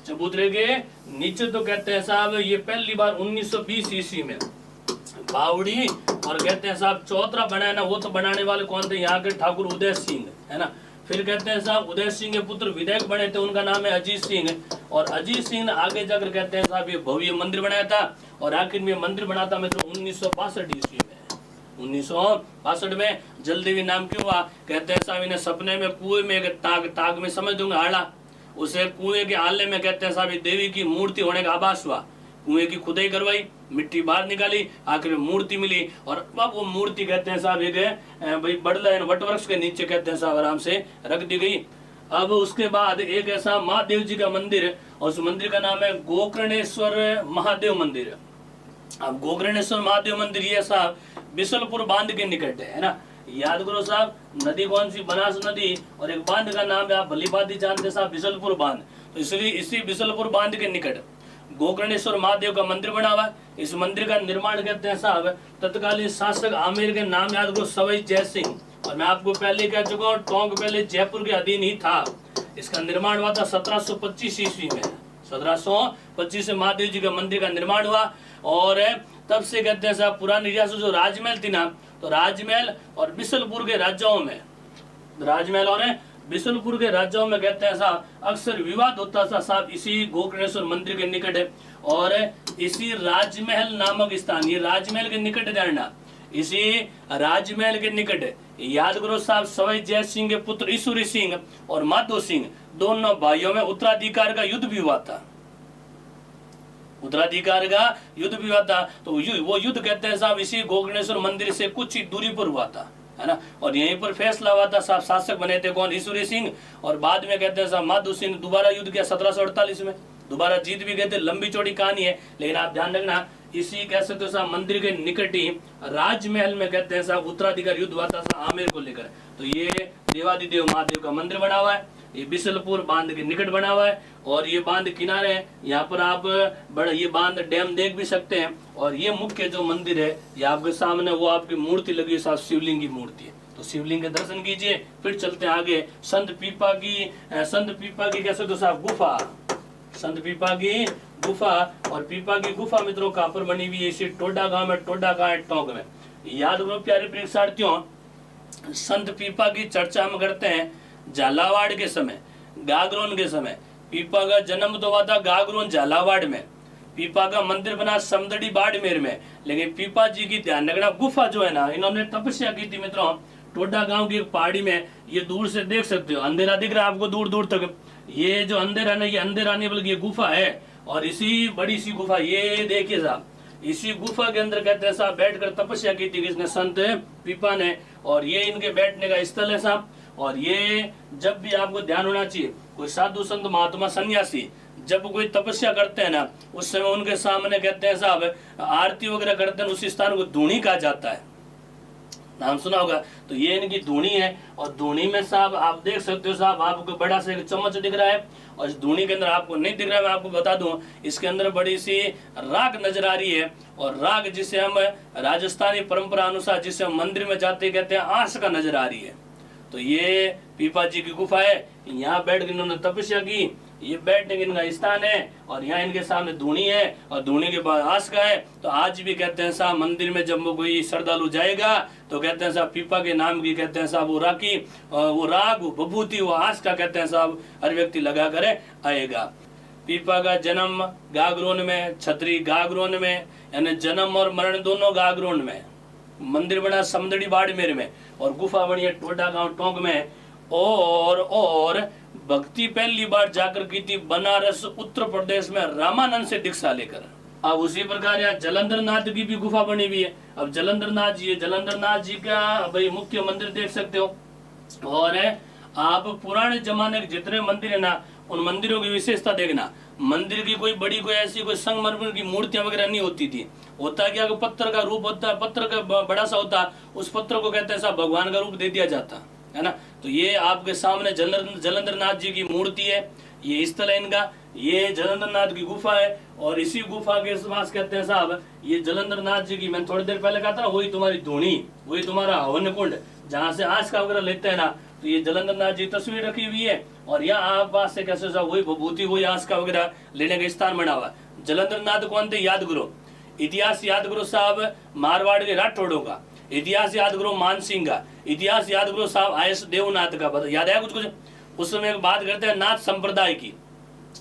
तो कहते हैं साहब ये पहली बार 1920 ईस्वी में बावड़ी, और कहते हैं साहब चौतरा बनाया ना, वो तो बनाने वाले कौन थे? यहाँ के ठाकुर उदय सिंह, है ना। फिर कहते हैं साहब उदय सिंह के पुत्र विधायक बने थे, उनका नाम है अजीत सिंह। और अजीत सिंह ने आगे जाकर कहते हैं साहब ये भव्य मंदिर बनाया था। और आखिर में मंदिर बना था मित्रों 1962 ईस्वी में। 1962 में जल देवी नाम क्यों हुआ? कहते हैं साहब इन्हें सपने में कुएं में एक ताग में समझ दूंगा आड़ा, उसे कुएं के आले में कहते हैं साहब देवी की मूर्ति होने का आभास हुआ। कुएं की खुदाई करवाई, मिट्टी बाहर निकाली, आखिर में मूर्ति मिली। और अब वो मूर्ति कहते हैं साहब एक भाई बड़ला वटवृक्ष के नीचे कहते हैं साहब आराम से रख दी गई। अब उसके बाद एक ऐसा महादेव जी का मंदिर, और उस मंदिर का नाम है गोकर्णेश्वर महादेव मंदिर। अब गोकर्णेश्वर महादेव मंदिर ये साहब बिशलपुर बांध के निकट है ना। याद करो साहब, नदी कौन सी? बनास नदी, और एक बांध का नाम है, आप भली बात ही जानते साहब, बिशलपुर बांध। तो इसलिए इसी बिशलपुर बांध के निकट गोकर्णेश्वर महादेव का मंदिर बना हुआ। इस मंदिर का निर्माण कहते हैं साहब तत्कालीन शासक आमेर के नाम याद करो सवाई जय सिंह। और मैं आपको पहले कह चुका हूँ टोंक पहले जयपुर के अधीन ही था। इसका निर्माण हुआ था 1725 ईस्वी में। 1725 में महादेव जी का मंदिर का निर्माण हुआ। और तब से कहते हैं साहब पुरानी रियासत जो राजमहल थी ना, तो राजमहल और बिशलपुर के राज्यों में, राजमहल और बिशलपुर के राज्यों में कहते हैं साहब अक्सर विवाद होता था साहब इसी गोकर्णेश्वर मंदिर के निकट है। और इसी राजमहल नामक स्थान, ये राजमहल के निकट जानना, इसी राजमहल के निकट याद करो साहब सवाई जय सिंह के पुत्र ईश्वरी सिंह और माधो सिंह दोनों भाइयों में उत्तराधिकार का युद्ध भी हुआ था, उत्तराधिकार का युद्ध भी हुआ था। तो वो युद्ध कहते हैं साहब इसी गोकर्णेश्वर मंदिर से कुछ ही दूरी पर हुआ था, है ना। और यहीं पर फैसला हुआ था साहब, शासक बने थे कौन, ईश्वरी सिंह। और बाद में कहते हैं साहब माधो सिंह ने दोबारा युद्ध किया 1748 में, दोबारा जीत भी गए थे। लंबी चौड़ी कहानी है, लेकिन आप ध्यान रखना इसी कह सकते हो साहब मंदिर के निकट ही राजमहल में कहते हैं साहब उत्तराधिकार युद्ध हुआ था आमेर को लेकर। तो ये देवादिदेव महादेव का मंदिर बना हुआ है, ये बिशलपुर बांध के निकट बना हुआ है और ये बांध किनारे है। यहाँ पर आप बड़ा ये बांध डैम देख भी सकते हैं। और ये मुख्य जो मंदिर है ये आपके सामने वो आपकी मूर्ति लगी है साहब, शिवलिंग की मूर्ति है। तो शिवलिंग के दर्शन कीजिए, फिर चलते हैं आगे। संत पीपा की कह सकते हो साहब गुफा, संत पीपा की गुफा। और पीपा की गुफा मित्रों कहाँ पर बनी हुई है, इसी टोडा गांव में, टोडा गांव टोंक में। याद करो प्यारे परीक्षार्थियों, संत पीपा की चर्चा हम करते हैं झालावाड़ के समय, गागरोन के समय। पीपा का जन्म तो हुआ था गागरोन झालावाड़ में, पीपा का मंदिर बना समदड़ी बाड़मेर में। लेकिन पीपा जी की ध्यान रखना गुफा जो है ना, इन्होंने तपस्या की थी मित्रों टोडा गांव की एक पहाड़ी में। ये दूर से देख सकते हो, अंधेरा दिख रहा है आपको दूर दूर तक। ये जो अंधेरा नहीं, ये अंधेरा नहीं बल्कि ये गुफा है। और इसी बड़ी सी गुफा, ये देखिए साहब, इसी गुफा के अंदर कहते हैं साहब बैठकर तपस्या की थी किसने, संत पीपा ने। और ये इनके बैठने का स्थल है साहब। और ये जब भी आपको ध्यान होना चाहिए, कोई साधु संत महात्मा सन्यासी जब कोई तपस्या करते हैं ना, उस समय उनके सामने कहते हैं साहब आरती वगैरह करते हैं, उस स्थान को धूनी कहा जाता है, नाम सुना होगा। तो ये इनकी धूनी है। और धूनी में साहब आप देख सकते हो साहब, आपको बड़ा सा एक चम्मच दिख रहा है। और इस धूनी के अंदर आपको नहीं दिख रहा है, मैं आपको बता दूं, इसके अंदर बड़ी सी राग नजर आ रही है। और राग जिसे हम राजस्थानी परंपरा अनुसार जिसे हम मंदिर में जाते कहते हैं आस का नजर आ रही है। तो ये पीपा जी की गुफा है, यहाँ बैठ कर इन्होंने तपस्या की, ये बैठने इनका स्थान है। और यहाँ इनके सामने धूनी है और धूनी के बाद आस का है। तो आज भी कहते हैं साहब मंदिर में जब वो कोई श्रद्धालु जाएगा तो कहते हैं साहब पीपा के नाम की कहते हैं साहब वो राखी, वो राग, वो विभूति, वो आस का कहते हैं साहब हर व्यक्ति लगा कर आएगा। पीपा का जन्म गागरोन में, छतरी गागरोन में, यानी जन्म और मरण दोनों गागरोन में। मंदिर बना समदड़ी बाड़मेर में और गुफा बनी है टोडा गांव टोंक में। और भक्ति पहली बार जाकर की थी बनारस उत्तर प्रदेश में रामानंद से दीक्षा लेकर। अब उसी प्रकार यहाँ जलंधर नाथ की भी गुफा बनी हुई है। अब जलंधर नाथ जी, जलंधर नाथ जी का भाई मुख्य मंदिर देख सकते हो। और आप पुराने जमाने के जितने मंदिर है ना, उन मंदिरों की विशेषता देखना। मंदिर की कोई बड़ी कोई ऐसी कोई संगमरमर की मूर्तियां वगैरह नहीं होती थी। होता क्या कि पत्थर का रूप होता है, पत्थर का बड़ा सा होता है, उस पत्थर को कहते हैं साहब भगवान का रूप दे दिया जाता है ना। तो ये आपके सामने जलंधर नाथ जी की मूर्ति है, ये स्थल है इनका, ये जलंधर नाथ की गुफा है। और इसी गुफा के पास कहते हैं साहब ये जलंधर नाथ जी की, मैंने थोड़ी देर पहले कहा था वही तुम्हारी धूनी, वही तुम्हारा हवन कुंड जहाँ से आस का वगैरह लेते हैं ना। तो ये जलंधर नाथ जी तस्वीर रखी हुई है। और यहाँ आप पास से कैसे साहब वही विभूति, वही आस का वगैरह लेने का स्थान बना हुआ। जलंधर नाथ कौन थे याद करो, इतिहास याद करो साहब मारवाड़ के राठौड़ों का, इतिहास याद करो मान सिंह का, इतिहास याद करो साहब आयस देवनाथ का। याद है कुछ? उस समय एक बात करते हैं नाथ संप्रदाय की।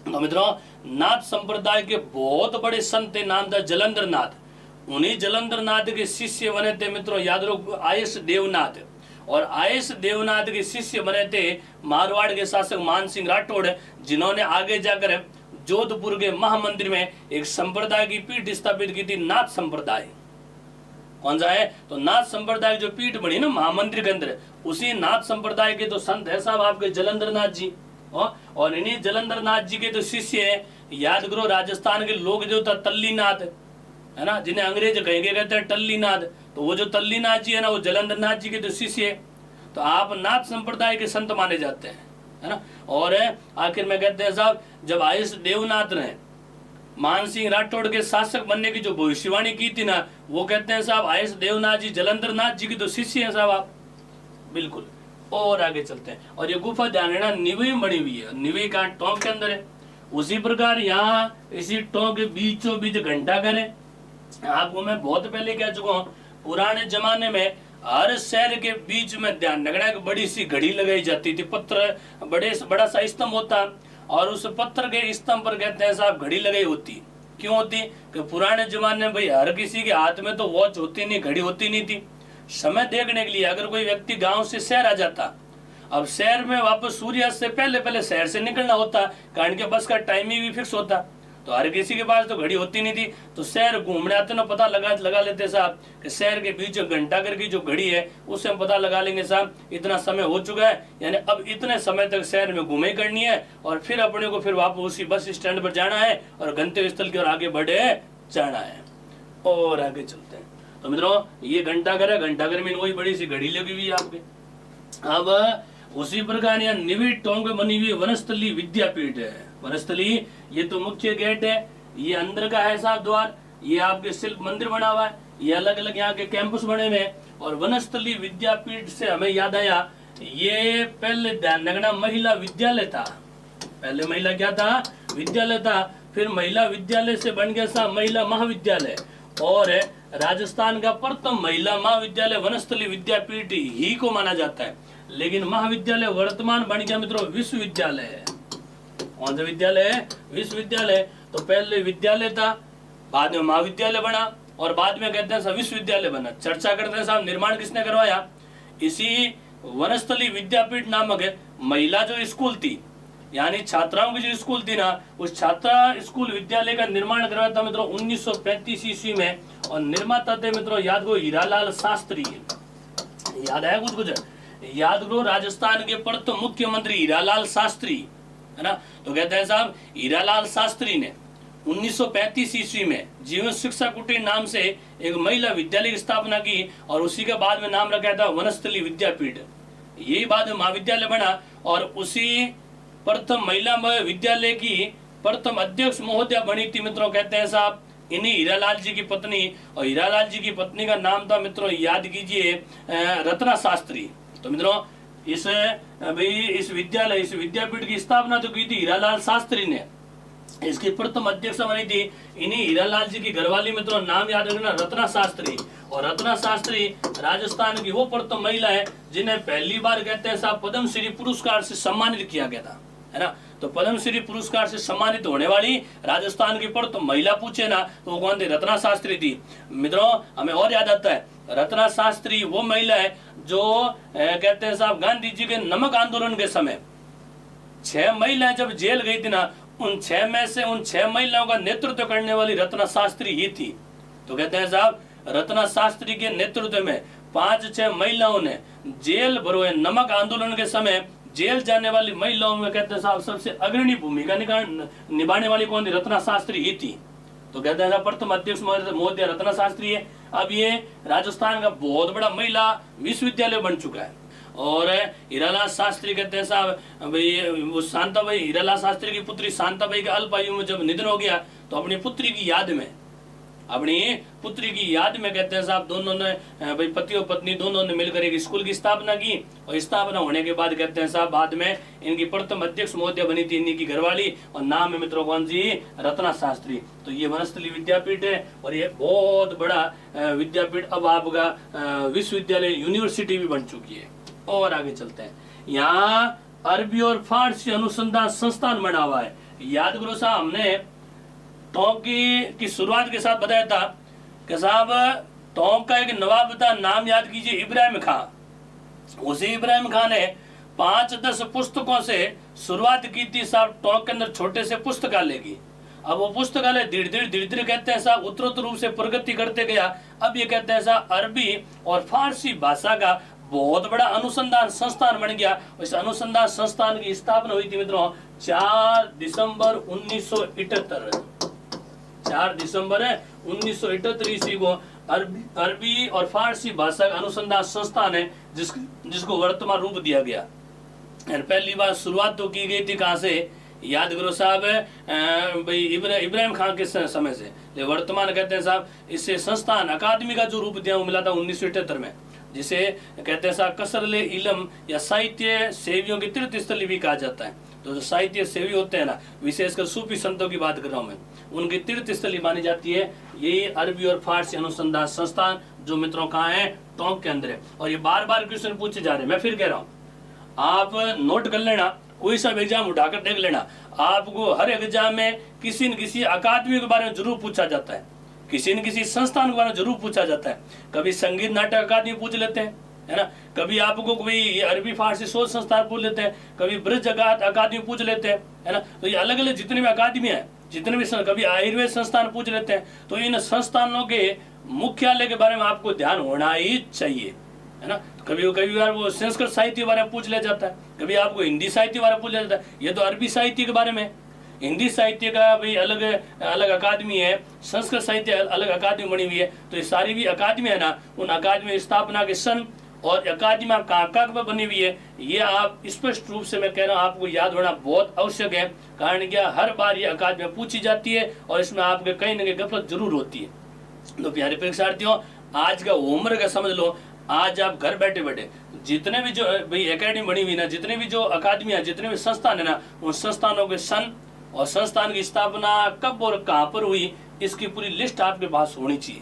तो मित्रों नाथ संप्रदाय के बहुत बड़े संत नाम था जलंधर नाथ। उन्हीं जलंधर नाथ के शिष्य बने थे मित्रों याद रखो आयस देवनाथ। और आयस देवनाथ के शिष्य बने थे मारवाड़ के शासक मान सिंह राठौड़, जिन्होंने आगे जाकर जोधपुर के महामंदिर में एक संप्रदाय की पीठ स्थापित की थी, नाथ संप्रदाय। कौन सा है? तो नाथ संप्रदाय जो पीठ बनी ना महामंदिर के अंदर, उसी नाथ संप्रदाय के तो संत है साहब आपके जलंधर नाथ जी। और इन्हीं जलंधर नाथ जी के तो शिष्य है, याद करो राजस्थान के लोग जो था तल्लीनाथ है ना, जिन्हें अंग्रेज कहेंगे कहते हैं टल्लीनाथ। तो वो जो तल्लीनाथ जी है ना, वो जलंधर नाथ जी के तो शिष्य है। तो आप नाथ संप्रदाय के संत माने जाते हैं, है ना। और आखिर में कहते हैं साहब जब आयस देवनाथ ने मान सिंह राठौड़ के शासक बनने की जो भविष्यवाणी की थी ना, वो कहते हैं साहब आयस देवनाथ जी जलंधर नाथ जी की तो शिष्य हैं साहब आप, बिल्कुल। और आगे चलते हैं। और ये गुफा ध्यान रखना निवई बनी हुई है, निवई का टोंक के अंदर है। उसी प्रकार यहाँ इसी टोंक के बीचों बीच घंटाघर है। आपको मैं बहुत पहले कह चुका हूँ, पुराने जमाने में हर शहर के बीच में ध्यान रखना एक बड़ी सी घड़ी लगाई जाती थी, पत्थर बड़ा सा स्तंभ होता, और उस पत्थर के स्तंभ पर कहते हैं साहब घड़ी लगाई होती। क्यों होती? कि पुराने जमाने में भाई हर किसी के हाथ में तो वॉच होती नहीं, घड़ी होती नहीं थी। समय देखने के लिए अगर कोई व्यक्ति गांव से शहर आ जाता अब शहर में वापस सूर्यास्त से पहले पहले शहर से निकलना होता, कारण के बस का टाइमिंग भी फिक्स होता। तो हर किसी के पास तो घड़ी होती नहीं थी, तो शहर घूमने आते ना, पता लगा लेते साहब कि शहर के बीच घंटा घर की जो घड़ी है उससे हम पता लगा लेंगे साहब इतना समय हो चुका है, यानी अब इतने समय तक शहर में घूमे करनी है और फिर अपने को फिर वापस उसी बस स्टैंड पर जाना है और गंतव्य स्थल की ओर आगे बढ़े जाना है। और आगे चलते हैं। तो मित्रों ये घंटाघर है, घंटाघर में वही बड़ी सी घड़ी लगी हुई है आपके। अब उसी प्रकार यहाँ निविड़ टोंक में बनी हुई वनस्थली विद्यापीठ है। वनस्थली ये तो मुख्य गेट है, ये अंदर का है साहब द्वार, ये आपके शिल्प मंदिर बना हुआ है, ये अलग अलग यहाँ के कैंपस बने हुए हैं। और वनस्थली विद्यापीठ से हमें याद आया, ये पहले ध्यान रखना महिला विद्यालय था। पहले महिला क्या था? विद्यालय था। फिर महिला विद्यालय से बन गया साहब महिला महाविद्यालय, और राजस्थान का प्रथम महिला महाविद्यालय वनस्थली विद्यापीठ ही को माना जाता है। लेकिन महाविद्यालय वर्तमान बन गया मित्रों विश्वविद्यालय है। कौन सा विद्यालय है? विश्वविद्यालय। तो पहले विद्यालय था, बाद में महाविद्यालय बना, और बाद में कहते हैं विश्वविद्यालय बना। चर्चा करते हैं साहब निर्माण किसने करवाया? इसी वनस्थली विद्यापीठ नामक महिला जो स्कूल थी, यानी छात्राओं की जो स्कूल थी ना, उस छात्रा स्कूल विद्यालय का निर्माण करवाया था मित्रों 1935 ईस्वी में। और निर्माता थे मित्रों याद करो हीरालाल शास्त्री। याद आया कुछ? याद करो राजस्थान के प्रथम मुख्यमंत्री हीरालाल शास्त्री, है ना। तो कहते हैं साहब हीरालाल शास्त्री ने 1935 ईस्वी में जीवन शिक्षा कुटीर नाम से एक महिला विद्यालय की स्थापना की, और उसी के बाद में नाम रखा था वनस्थली विद्यापीठ। यही बाद में महाविद्यालय बना, और उसी प्रथम महिला विद्यालय की प्रथम अध्यक्ष महोदया बनी थी मित्रों, कहते हैं साहब इन्हीं हीरालाल जी की पत्नी। और हीरालाल जी की पत्नी का नाम था मित्रों याद कीजिए रत्ना शास्त्री। तो मित्रों इस विद्यापीठ की स्थापना तो की थी हीरालाल शास्त्री ने, इसकी प्रथम अध्यक्ष बनी थी इन्हीं हीरालाल जी की घरवाली मित्रों, नाम याद रखना रत्ना शास्त्री। और रत्ना शास्त्री राजस्थान की वो प्रथम महिला है जिन्हें पहली बार कहते हैं साहब पद्मश्री पुरस्कार से सम्मानित किया गया था, है ना। तो पद्मश्री पुरस्कार से सम्मानित होने वाली राजस्थान की प्रथम महिला पूछे ना तो वो कौन थी? रत्ना शास्त्री थी। मित्रों हमें और याद आता है रत्ना शास्त्री वो महिला है जो कहते हैं साहब गांधी जी के नमक आंदोलन के समय 6 महिलाएं जब जेल गई थी ना, उन 6 में से उन 6 महिलाओं का नेतृत्व करने वाली रत्ना शास्त्री ही थी। तो कहते हैं साहब रत्ना शास्त्री के नेतृत्व में 5-6 महिलाओं ने जेल भरोए नमक आंदोलन के समय जेल जाने वाली महिलाओं में कहते हैं साहब सबसे अग्रणी भूमिका निभाने वाली कौन थी? रत्ना शास्त्री ही थी। तो कहते हैं प्रथम अध्यक्ष महोदय रत्ना शास्त्री है। अब ये राजस्थान का बहुत बड़ा महिला विश्वविद्यालय बन चुका है। और हीरालाल शास्त्री कहते हैं साहब भाई वो शांताबाई, हीरालाल शास्त्री की पुत्री शांताबाई के अल्पायु में जब निधन हो गया तो अपनी पुत्री की याद में कहते हैं साहब दोनों ने भाई पति और पत्नी दोनों ने मिलकर एक स्कूल की स्थापना की। और स्थापना होने के बाद कहते हैं साहब बाद में इनकी प्रथम अध्यक्ष महोदय बनी थी इन्हीं की घरवाली, और नाम है मित्रों कौन सी? रत्ना शास्त्री। तो ये वनस्थली विद्यापीठ है, और ये बहुत बड़ा विद्यापीठ अब आपका विश्वविद्यालय यूनिवर्सिटी भी बन चुकी है। और आगे चलते हैं। यहाँ अरबी और फारसी अनुसंधान संस्थान बना हुआ है। याद करो साहब हमने टोंक की शुरुआत के साथ बताया था कि साहब टोंक का एक नवाब था, नाम याद कीजिए इब्राहिम खान। उसी इब्राहिम खान ने 5-10 पुस्तकों से शुरुआत की थी साहब टोंक के अंदर छोटे से पुस्तकालय की। अब वो पुस्तकालय धीरे धीरे कहते हैं साहब उत्तरोत्तर रूप से प्रगति करते गया। अब ये कहते हैं साहब अरबी और फारसी भाषा का बहुत बड़ा अनुसंधान संस्थान बन गया। इस अनुसंधान संस्थान की स्थापना हुई थी मित्रों 4 दिसंबर 1978। 4 दिसंबर 1978 ईस्वी को अरबी और फारसी भाषा का अनुसंधान संस्थान है जिसको वर्तमान रूप दिया गया। पहली बार शुरुआत तो की गई थी कहाँ से? याद करो साहब भाई इब्राहिम खान के समय से। वर्तमान कहते हैं साहब इससे संस्थान अकादमी का जो रूप दिया वो मिला था 1978 में, जिसे कहते हैं साहब कसरले इलम या साहित्य सेवियों की तीर्थ स्थली भी कहा जाता है। तो जो साहित्य सेवी होते हैं ना, विशेषकर सूफी संतों की बात कर रहा हूँ मैं, उनकी तीर्थ स्थली मानी जाती है यही अरबी और फारसी अनुसंधान संस्थान, जो मित्रों कहाँ है? टोंक के अंदर है। और ये बार बार क्वेश्चन पूछे जा रहे हैं, मैं फिर कह रहा हूँ आप नोट कर लेना, कोई सा एग्जाम उठाकर देख लेना। आपको हर एग्जाम में किसी न किसी अकादमी के बारे में जरूर पूछा जाता है, किसी न किसी संस्थान के बारे में जरूर पूछा जाता है। कभी संगीत नाटक अकादमी पूछ लेते हैं, है ना। कभी आपको कोई अरबी फारसी शोध संस्थान पूछ लेते हैं, कभी ब्रज अकादमी पूछ लेते हैं, है ना। तो ये अलग अलग जितने भी अकादमी है, जितने भी कभी आयुर्वेद संस्थान पूछ लेते हैं, तो इन संस्थानों के मुख्यालय के बारे में आपको ध्यान होना ही चाहिए, है ना। कभी कभी बार वो संस्कृत साहित्य के बारे में पूछ लिया जाता है, कभी आपको हिंदी साहित्य के बारे में पूछ लिया जाता है। ये तो अरबी साहित्य के बारे में, हिंदी साहित्य का भाई अलग अलग अकादमी है, संस्कृत साहित्य अलग अकादमी बनी हुई है। तो ये सारी भी अकादमी है ना, उन अकादमी स्थापना के सन और अकादमी कहाँ कहाँ बनी हुई है, ये आप स्पष्ट रूप से मैं कह रहा हूँ आपको याद होना बहुत आवश्यक है। कारण क्या, हर बार ये अकादमी पूछी जाती है और इसमें आपके कहीं ना कहीं गफलत जरूर होती है। तो प्यारे परीक्षार्थियों, आज का होमवर्क है, समझ लो, आज आप घर बैठे बैठे जितने भी जो भाई एकेडमी बनी हुई ना, जितने भी जो अकादमी है, जितने भी संस्थान है ना, उन संस्थानों के सन और संस्थान की स्थापना कब और कहाँ पर हुई, इसकी पूरी लिस्ट आपके पास होनी चाहिए।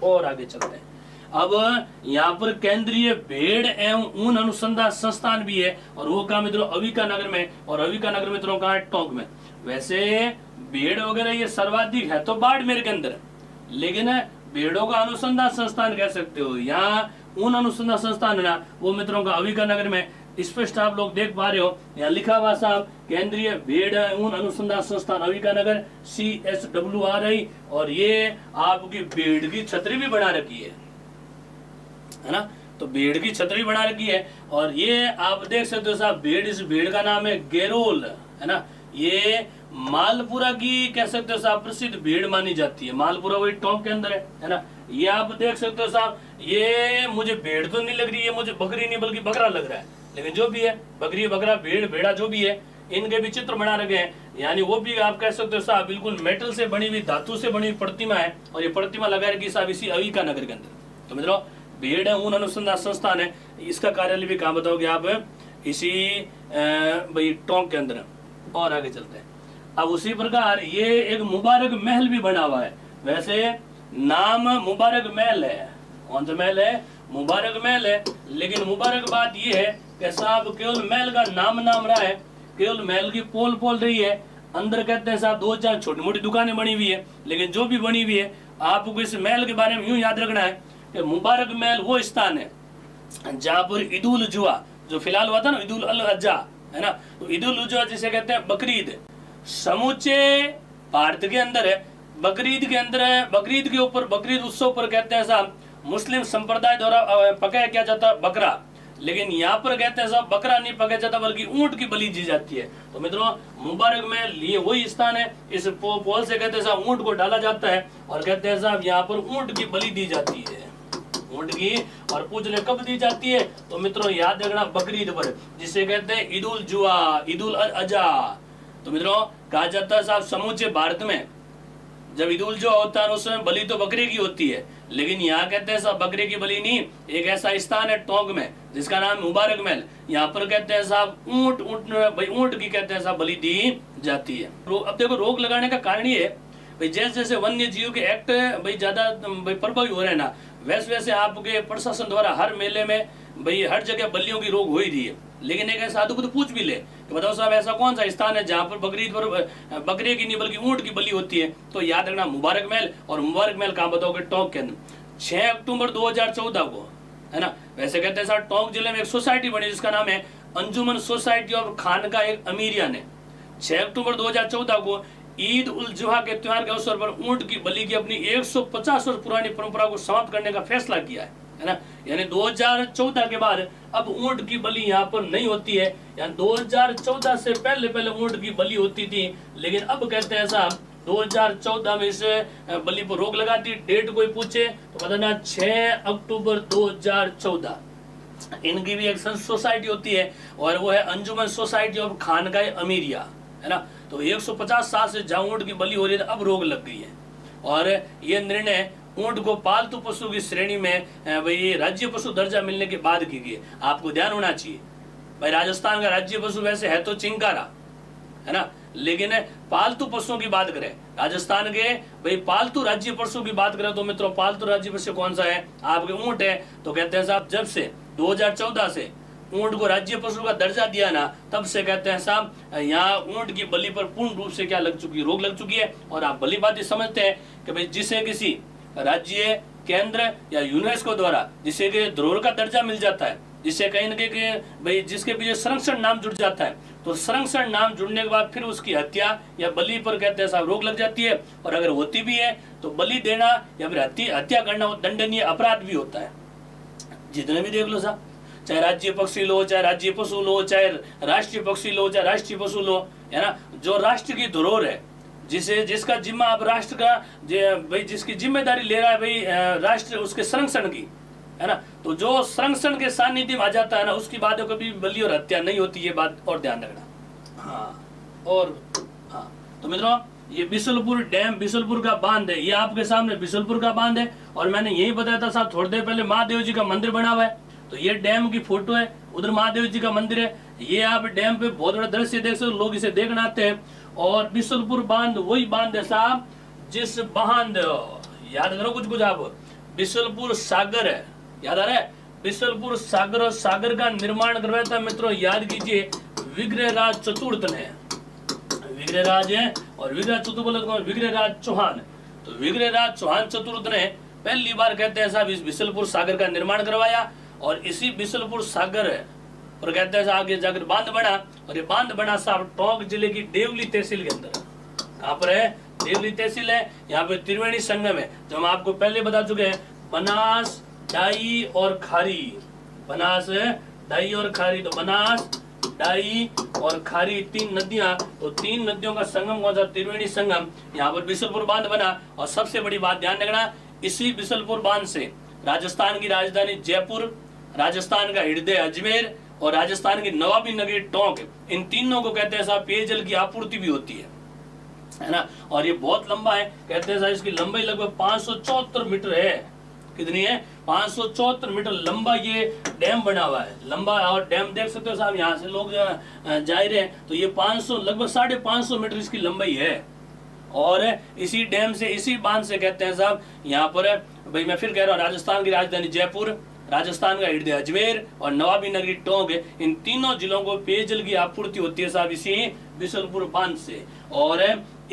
और आगे चलते हैं। अब यहाँ पर केंद्रीय भेड़ एवं ऊन अनुसंधान संस्थान भी है, और वो कहाँ मित्रों, अविका नगर में। और अविका नगर मित्रों कहाँ है, टोंक में। वैसे भेड़ वगैरह ये सर्वाधिक है तो बाड़मेर के अंदर, लेकिन भेड़ों का अनुसंधान संस्थान कह सकते हो। यहाँ ऊन अनुसंधान संस्थान है ना, वो मित्रों का अविका नगर में। स्पष्ट आप लोग देख पा रहे हो, यहाँ लिखा हुआ साहब, केंद्रीय भेड़ ऊन अनुसंधान संस्थान अविका नगर, CSWRI। और ये आपकी भेड़ की छतरी भी बना रखी है ना। तो भेड़ की छतरी बना रखी है, और ये आप देख सकते हो साहब, भेड़, इस भेड़ का नाम है गेरोल, है ना। ये मालपुरा की कह सकते हो साहब प्रसिद्ध भेड़ मानी जाती है। मालपुरा वही टोंक के अंदर है ना। ये आप देख सकते हो साहब, ये मुझे भेड़ तो नहीं लग रही है, मुझे बकरी नहीं बल्कि बकरा लग रहा है, लेकिन जो भी है, बकरी बकरा भेड़ भेड़ा जो भी है, इनके भी चित्र बना रखे हैं। यानी वो भी आप कह सकते हो साहब बिल्कुल मेटल से बनी हुई, धातु से बनी हुई प्रतिमा है, और ये प्रतिमा लगा रखी साहब इसी अविका नगर के अंदर। तो मित्रों, भेड़ ऊन अनुसंधान संस्थान है, इसका कार्यालय भी कहाँ बताओगे आप, इसी भाई टोंक के अंदर। और आगे चलते हैं। अब उसी प्रकार ये एक मुबारक महल भी बना हुआ है। वैसे नाम मुबारक महल है, कौन सा महल है, मुबारक महल है। लेकिन मुबारक बात ये है कि साहब केवल महल का नाम रहा है, केवल महल की पोल पोल रही है। अंदर कहते हैं साहब 2-4 छोटी मोटी दुकानें बनी हुई है, लेकिन जो भी बनी हुई है, आपको इस महल के बारे में यूं याद रखना है कि मुबारक महल वो स्थान है जहाँ पर ईद उल जुहा जो फिलहाल हुआ था ना, ईद उल अजहा, है ना। तो ईद उल जुहा जिसे कहते हैं बकरीद, समूचे भारत के अंदर है, बकरीद के अंदर है। बकरीद के ऊपर, बकरीद उत्सव पर कहते हैं साहब मुस्लिम संप्रदाय द्वारा पकाया क्या जाता है बकरा, लेकिन यहाँ पर कहते हैं साहब बकरा नहीं पकाया जाता बल्कि ऊंट की बलि दी जाती है। तो मित्रों, मुबारक में लिए वही स्थान है, इस पोल से कहते हैं साहब ऊंट को डाला जाता है, और कहते हैं साहब यहाँ पर ऊंट की बलि दी जाती है, ऊंट की। और पूछने कब दी जाती है, तो मित्रों याद रखना बकरीद पर, जिसे कहते हैं ईद उल जुहा, ईद उल अजहा। तो मित्रों कहा जाता है साहब समूचे भारत में जब ईद उल जुहा होता है उस समय बलि तो बकरे की होती है, लेकिन यहाँ कहते हैं साहब बकरे की बलि नहीं। एक ऐसा स्थान है टोंक में जिसका नाम मुबारक महल, यहाँ पर कहते हैं साहब ऊंट भाई ऊंट की कहते हैं साहब बलि दी जाती है। अब देखो रोक लगाने का कारण ये है भाई, जैसे जैसे वन्य जीव के एक्ट भाई ज्यादा भाई प्रभावी हो रहे हैं ना, वैसे वैसे आपके प्रशासन द्वारा हर मेले में भाई हर जगह बलियों की रोक हो ही रही है। लेकिन एक साधु को तो पूछ भी ले कि बताओ साहब ऐसा कौन सा स्थान है जहाँ पर बकरीद पर बकरे की नहीं बल्कि ऊंट की बलि होती है, तो याद रखना मुबारक महल। और मुबारक महल कहाँ बताओगे, टोंक के अंदर। 6 अक्टूबर 2014 को, है ना। वैसे कहते हैं साहब टोंक जिले में एक सोसाइटी बनी जिसका नाम है अंजुमन सोसाइटी ऑफ खानका एक अमीरिया ने 6 अक्टूबर 2014 को ईद उल जुहा के त्योहार के अवसर पर ऊंट की बलि की अपनी 150 वर्ष पुरानी परंपरा को समाप्त करने का फैसला किया है ना। यानी 2014 के बाद अब ऊंट की बलि यहाँ पर नहीं होती है। यानी 2014 से पहले पहले ऊंट की बलि होती थी, लेकिन अब कहते हैं साहब 2014 में इस बलि पर रोक लगा दी। डेट कोई पूछे तो बताना 6 अक्टूबर 2014। इनकी भी एक सोसाइटी होती है और वो है अंजुमन सोसाइटी ऑफ खानका अमीरिया, है ना। तो 150 साल से जहाँ ऊंट की बलि हो रही है अब रोक लग गई है, और ये निर्णय ऊंट को पालतू पशु की श्रेणी में भाई राज्य पशु दर्जा मिलने के बाद की गई। आपको ध्यान होना चाहिए भाई, राजस्थान का राज्य पशु वैसे है तो चिंकारा, है ना, लेकिन पालतू पशुओं की बात करें राजस्थान के भाई पालतू राज्य पशु की बात करें तो मित्रों पालतू राज्य पशु कौन सा है, आपके ऊंट है। तो कहते हैं साहब जब से 2014 से ऊंट को राज्य पशु का दर्जा दिया ना, तब से कहते हैं साहब यहाँ ऊंट की बलि पर पूर्ण रूप से क्या लग चुकी, रोक लग चुकी है। और आप भली बात समझते हैं कि भाई जिसे किसी राज्य केंद्र या यूनेस्को द्वारा जिसे कि धरोहर का दर्जा मिल जाता है, जिससे कहीं न कहीं कि भाई जिसके पीछे संरक्षण नाम जुड़ जाता है, तो संरक्षण नाम जुड़ने के बाद फिर उसकी हत्या या बलि पर कहते हैं साहब रोक लग जाती है, और अगर होती भी है तो बलि देना या फिर हत्या करना वो दंडनीय अपराध भी होता है। जितने भी देख लो साहब, चाहे राज्य पक्षी लो, चाहे राज्य पशु लो, चाहे राष्ट्रीय पक्षी लो, चाहे राष्ट्रीय पशु लो, है ना, जो राष्ट्र की धरोहर है, जिसे जिसका जिम्मा अब राष्ट्र का भाई जिसकी जिम्मेदारी ले रहा है भाई राष्ट्र उसके संरक्षण की, है ना, तो जो संरक्षण के सानिध्य में आ जाता है ना, उसकी बात कभी बलि और हत्या नहीं होती, ये बात और ध्यान रखना। हाँ, और हाँ, तो मित्रों ये बिशुलपुर डैम, बिशुलपुर का बांध है, ये आपके सामने बिशुलपुर का बांध है, और मैंने यही बताया था साहब थोड़ी देर पहले महादेव जी का मंदिर बना हुआ है, तो ये डैम की फोटो है, उधर महादेव जी का मंदिर है, ये आप डैम पे बहुत बड़ा दृश्य देख सकते हो, लोग इसे देखने आते हैं। और बिशुलपुर बांध वही बांध है साहब जिस बांध, याद करो कुछ आप, बिशुलपुर सागर है, याद आ रहा है, बिशुलपुर सागर, और सागर का निर्माण करवाया था मित्रों, याद कीजिए, विग्रहराज चतुर्थ ने, विग्रहराज है, और विग्रह चतुर्थ बोले तो विग्रहराज चौहान, तो विग्रहराज चौहान चतुर्थ ने पहली बार कहते हैं साहब इस बिशुलपुर सागर का निर्माण करवाया, और इसी बिशुलपुर सागर है और कहते हैं आगे जाकर बांध बना, और ये बांध बना साहब टोंक जिले की देवली तहसील के अंदर। कहाँ पर है? देवली तहसील है, यहाँ पे त्रिवेणी संगम है, जो हम आपको पहले बता चुके हैं, बनास, डाई और खारी, बनास, डाई और खारी, तो बनास, डाई और खारी तीन नदियां, तो तीन नदियों का संगम कौन सा? त्रिवेणी संगम, यहाँ पर बिशुलपुर बांध बना। और सबसे बड़ी बात ध्यान रखना, इसी बिशुलपुर बांध से राजस्थान की राजधानी जयपुर, राजस्थान का हृदय अजमेर और राजस्थान की नवाबी नगरी टोंक, इन तीनों को कहते हैं साहब पेयजल की आपूर्ति भी होती है ना। और ये बहुत लंबा है, कहते हैं साहब इसकी लंबाई लगभग 574 मीटर है। कितनी है? 574 मीटर लंबा ये डैम बना हुआ है, लंबा। और डैम देख सकते हो साहब, यहाँ से लोग जा रहे हैं, तो ये 500 लगभग 550 मीटर इसकी लंबाई है। और इसी डैम से, इसी बांध से कहते हैं साहब यहाँ पर भाई मैं फिर कह रहा हूँ, राजस्थान की राजधानी जयपुर, राजस्थान का हृदय अजमेर और नवाबी नगरी टोंक, इन तीनों जिलों को पेयजल की आपूर्ति होती है साहब इसी बिशुलपुर बांध से। और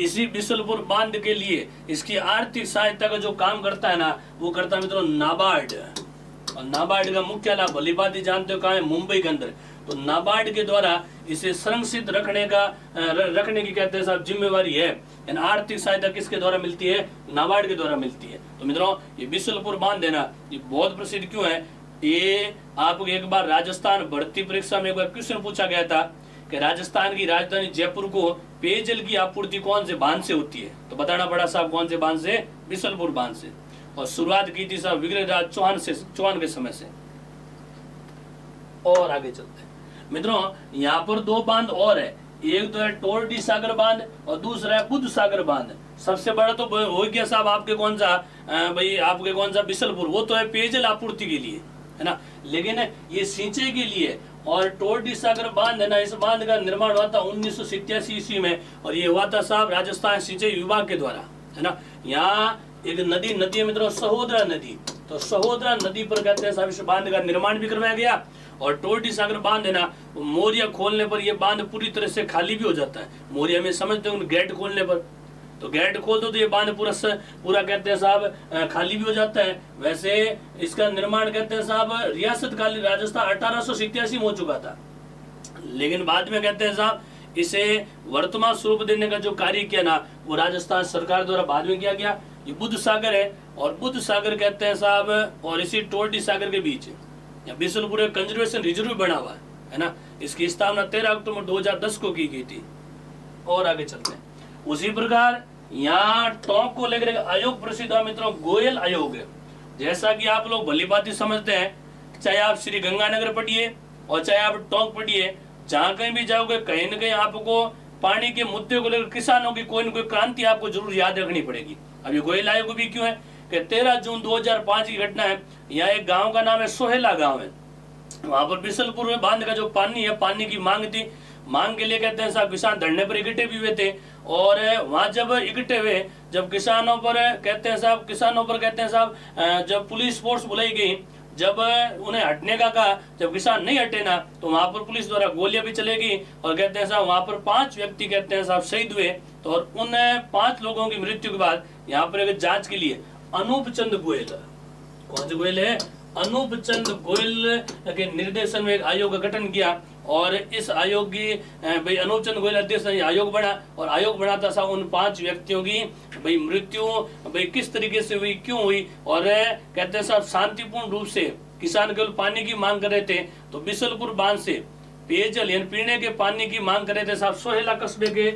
इसी बिशुलपुर बांध के लिए इसकी आर्थिक सहायता का जो काम करता है ना, वो करता है मित्रों नाबार्ड। और नाबार्ड का मुख्यालय भली भांति जानते हो कहाँ है? मुंबई के अंदर। तो नाबार्ड के द्वारा इसे संरक्षित रखने की कहते हैं साहब जिम्मेवारी है। आर्थिक सहायता किसके द्वारा मिलती है? नाबार्ड के द्वारा मिलती है। तो मित्रों ये बिशुलपुर बांध है ना, ये बहुत प्रसिद्ध क्यों है? ये आपको एक बार राजस्थान भर्ती परीक्षा में एक बार क्वेश्चन पूछा गया था कि राजस्थान की राजधानी जयपुर को पेयजल की आपूर्ति कौन से बांध से होती है, तो बताना पड़ा साहब कौन से बांध से? बिशुलपुर बांध से। और शुरुआत की थी साहब विग्रहराज चौहान के समय से। और आगे चलते हैं मित्रों, यहाँ पर दो बांध और है, एक तो है टोरडी सागर बांध और दूसरा है बुद्ध सागर बांध। सबसे बड़ा तो हो गया साहब आपके कौन सा भाई, आपके कौन सा? बिशुलपुर, वो तो है पेयजल आपूर्ति के लिए, है ना, लेकिन ये सिंचाई के लिए। और टोरडी सागर बांध है ना, इस बांध का निर्माण हुआ था 1987 ईस्वी में, और ये हुआ था साहब राजस्थान सिंचाई विभाग के द्वारा, है ना। यहाँ एक नदी है मित्रों, सहोदरा नदी, तो सहोदरा नदी पर कहते हैं साहब इस बांध का निर्माण भी करवाया गया। और टोरडी सागर बांध है ना, मोरिया खोलने पर यह बांध पूरी तरह से खाली भी हो जाता है। मोरिया में समझते हो गेट खोलने पर, तो गेट खोल दो तो ये बांध पूरा कहते हैं साहब खाली भी हो जाता है। वैसे इसका निर्माण कहते हैं साहब रियासत कालीन राजस्थान 1887 में हो चुका था, लेकिन बाद में कहते हैं साहब इसे वर्तमान स्वरूप देने का जो कार्य किया ना, वो राजस्थान सरकार द्वारा बाद में किया गया। ये बुद्ध सागर है, और बुद्ध सागर कहते हैं साहब, और इसी टोरडी सागर के बीच बिशुलपुर एक कंजर्वेशन रिजर्व बना हुआ है ना। इसकी स्थापना 13 अक्टूबर 2010 को की गई थी। और आगे चलते हैं, उसी प्रकार यहाँ टोंक को लेकर एक आयोग प्रसिद्ध है मित्रों, गोयल आयोग है। जैसा कि आप लोग भली भांति समझते हैं, चाहे आप श्री गंगानगर पढ़िए और चाहे आप टोंक पढ़िए, जहाँ कहीं भी जाओगे कहीं न कहीं आपको पानी के मुद्दे को लेकर किसानों की कोई न कोई क्रांति आपको जरूर याद रखनी पड़ेगी। अब ये गोयल आयोग भी क्यों है कि 13 जून 2005 की घटना है। यहाँ एक गांव का नाम है सोहेला गांव है, वहां पर बिशुलपुर में बांध का जो पानी है, पानी की मांग थी। मांग के लिए कहते हैं साहब किसान धरने पर इकट्ठे भी हुए थे। और वहां जब इकट्ठे हुए, जब किसानों पर कहते हैं साहब जब पुलिस फोर्स बुलाई गई, जब उन्हें हटने का कहा, जब किसान नहीं हटे ना, तो वहां पर पुलिस द्वारा गोलियां भी चलेगी। और कहते हैं साहब वहां पर 5 व्यक्ति कहते हैं साहब शहीद हुए। तो और उन 5 लोगों की मृत्यु के बाद यहाँ पर एक जांच के लिए अनूप चंद गोयल, कौन से गोयल है? अनूप चंद गोयल के निर्देशन में एक आयोग का गठन किया और इस आयोग की भाई अनूप चंद गोयल अध्यक्ष आयोग बना और आयोग बनाता था उन 5 व्यक्तियों की भाई मृत्यु भाई किस तरीके से हुई, क्यों हुई, और कहते हैं साहब शांतिपूर्ण रूप से किसान केवल पानी की मांग कर रहे थे तो बिसलपुर बांध से पेयजल यानी पीने के पानी की मांग कर रहे थे साहब सोहेला कस्बे के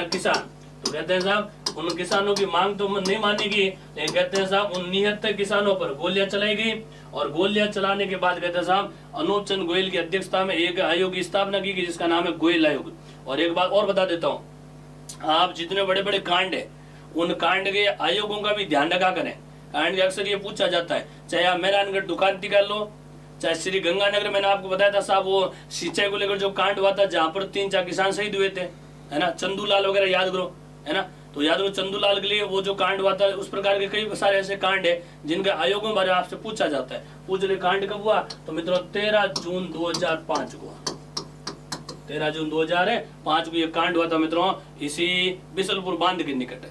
किसान। तो कहते हैं साहब उन किसानों की मांग तो नहीं मानी गई, लेकिन कहते हैं साहब उन 79 किसानों पर गोलियां चलाई गई और गोलियां चलाने के बाद कहते हैं साहब अनूप चंद गोयल की अध्यक्षता में एक आयोग की स्थापना की गई जिसका नाम है गोयल आयोग। और एक बात और बता देता हूँ, आप जितने बड़े बड़े कांड है उन कांड के आयोगों का भी ध्यान रखा करें। कांड अक्सर ये पूछा जाता है, चाहे आप मेहरानगढ़ दुकानती कर लो, चाहे श्री गंगानगर मैंने आपको बताया था साहब वो सिंचाई को लेकर जो कांड हुआ था जहाँ पर 3-4 किसान शहीद हुए थे, है ना, चंदूलाल वगैरह याद करो, है ना। तो याद करो चंदूलाल के लिए वो जो कांड हुआ था, उस प्रकार के कई सारे ऐसे कांड है जिनके आयोगों के बारे में आपसे पूछा जाता है। पूछ ले कांड कब हुआ? तो मित्रों 13 जून 2005 को, 13 जून 2005 को ये कांड हुआ था मित्रों, इसी बिसलपुर बांध के निकट।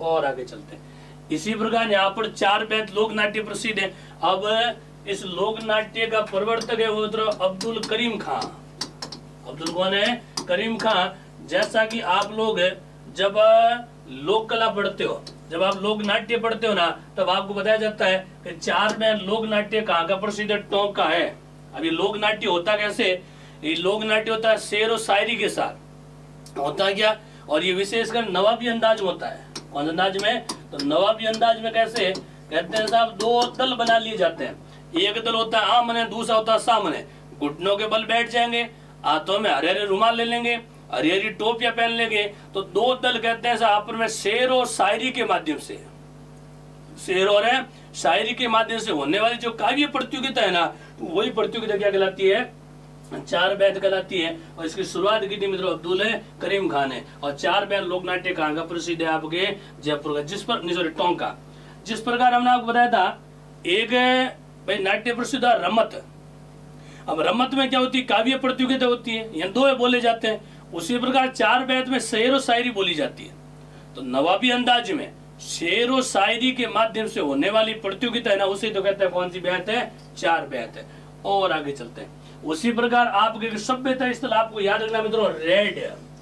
और आगे चलते हैं। इसी प्रकार यहाँ पर 4 बैत लोक नाट्य प्रसिद्ध है। अब इस लोक नाट्य का प्रवर्तक है वो अब्दुल करीम खां। अब्दुल कौन है? करीम खां। जैसा कि आप लोग जब लोक कला पढ़ते हो, जब आप लोक नाट्य पढ़ते हो ना, तब आपको बताया जाता है कि 4 में लोक नाट्य कहाँ का प्रसिद्ध है? टोंक का है। अब ये लोक नाट्य होता कैसे? ये लोक नाट्य होता है शेर और शायरी के साथ होता है क्या, और ये विशेषकर नवाबी अंदाज में होता है। कौन अंदाज में? तो नवाबी अंदाज में कैसे? कहते हैं साहब 2 दल बना लिए जाते हैं। एक दल होता है आमने, दूसरा होता है सामने। घुटनों के बल बैठ जाएंगे, हाथों में हरे हरे रुमाल ले लेंगे, हरी हरी टोपियां पहन लेंगे। तो 2 दल कहते हैं साहब में शेर और शायरी के माध्यम से, शेर और शायरी के माध्यम से होने वाली जो काव्य प्रतियोगिता है ना, वही प्रतियोगिता क्या कहलाती है? 4 बैत कहलाती है। और इसकी शुरुआत की थी मित्रों अब्दुल करीम खान ने। और 4 बैत लोक नाट्य कहाँ का प्रसिद्ध है? आपके जयपुर का, जिस पर सॉरी टोंक का। जिस प्रकार हमने आपको बताया था एक भाई नाट्य प्रसिद्ध है रमत। अब रमत में क्या होती है? काव्य प्रतियोगिता होती है, यहाँ 2 बोले जाते हैं। उसी प्रकार 4 बैत में शेर और शायरी बोली जाती है। तो नवाबी अंदाज में शेर और शायरी के माध्यम से होने वाली प्रतियोगिता है ना, उसे तो कहते हैं कौन सी बैत है? 4 बैत है। और आगे चलते हैं। उसी प्रकार आपके सभ्यता स्थल आपको याद रखना मित्रों रेड,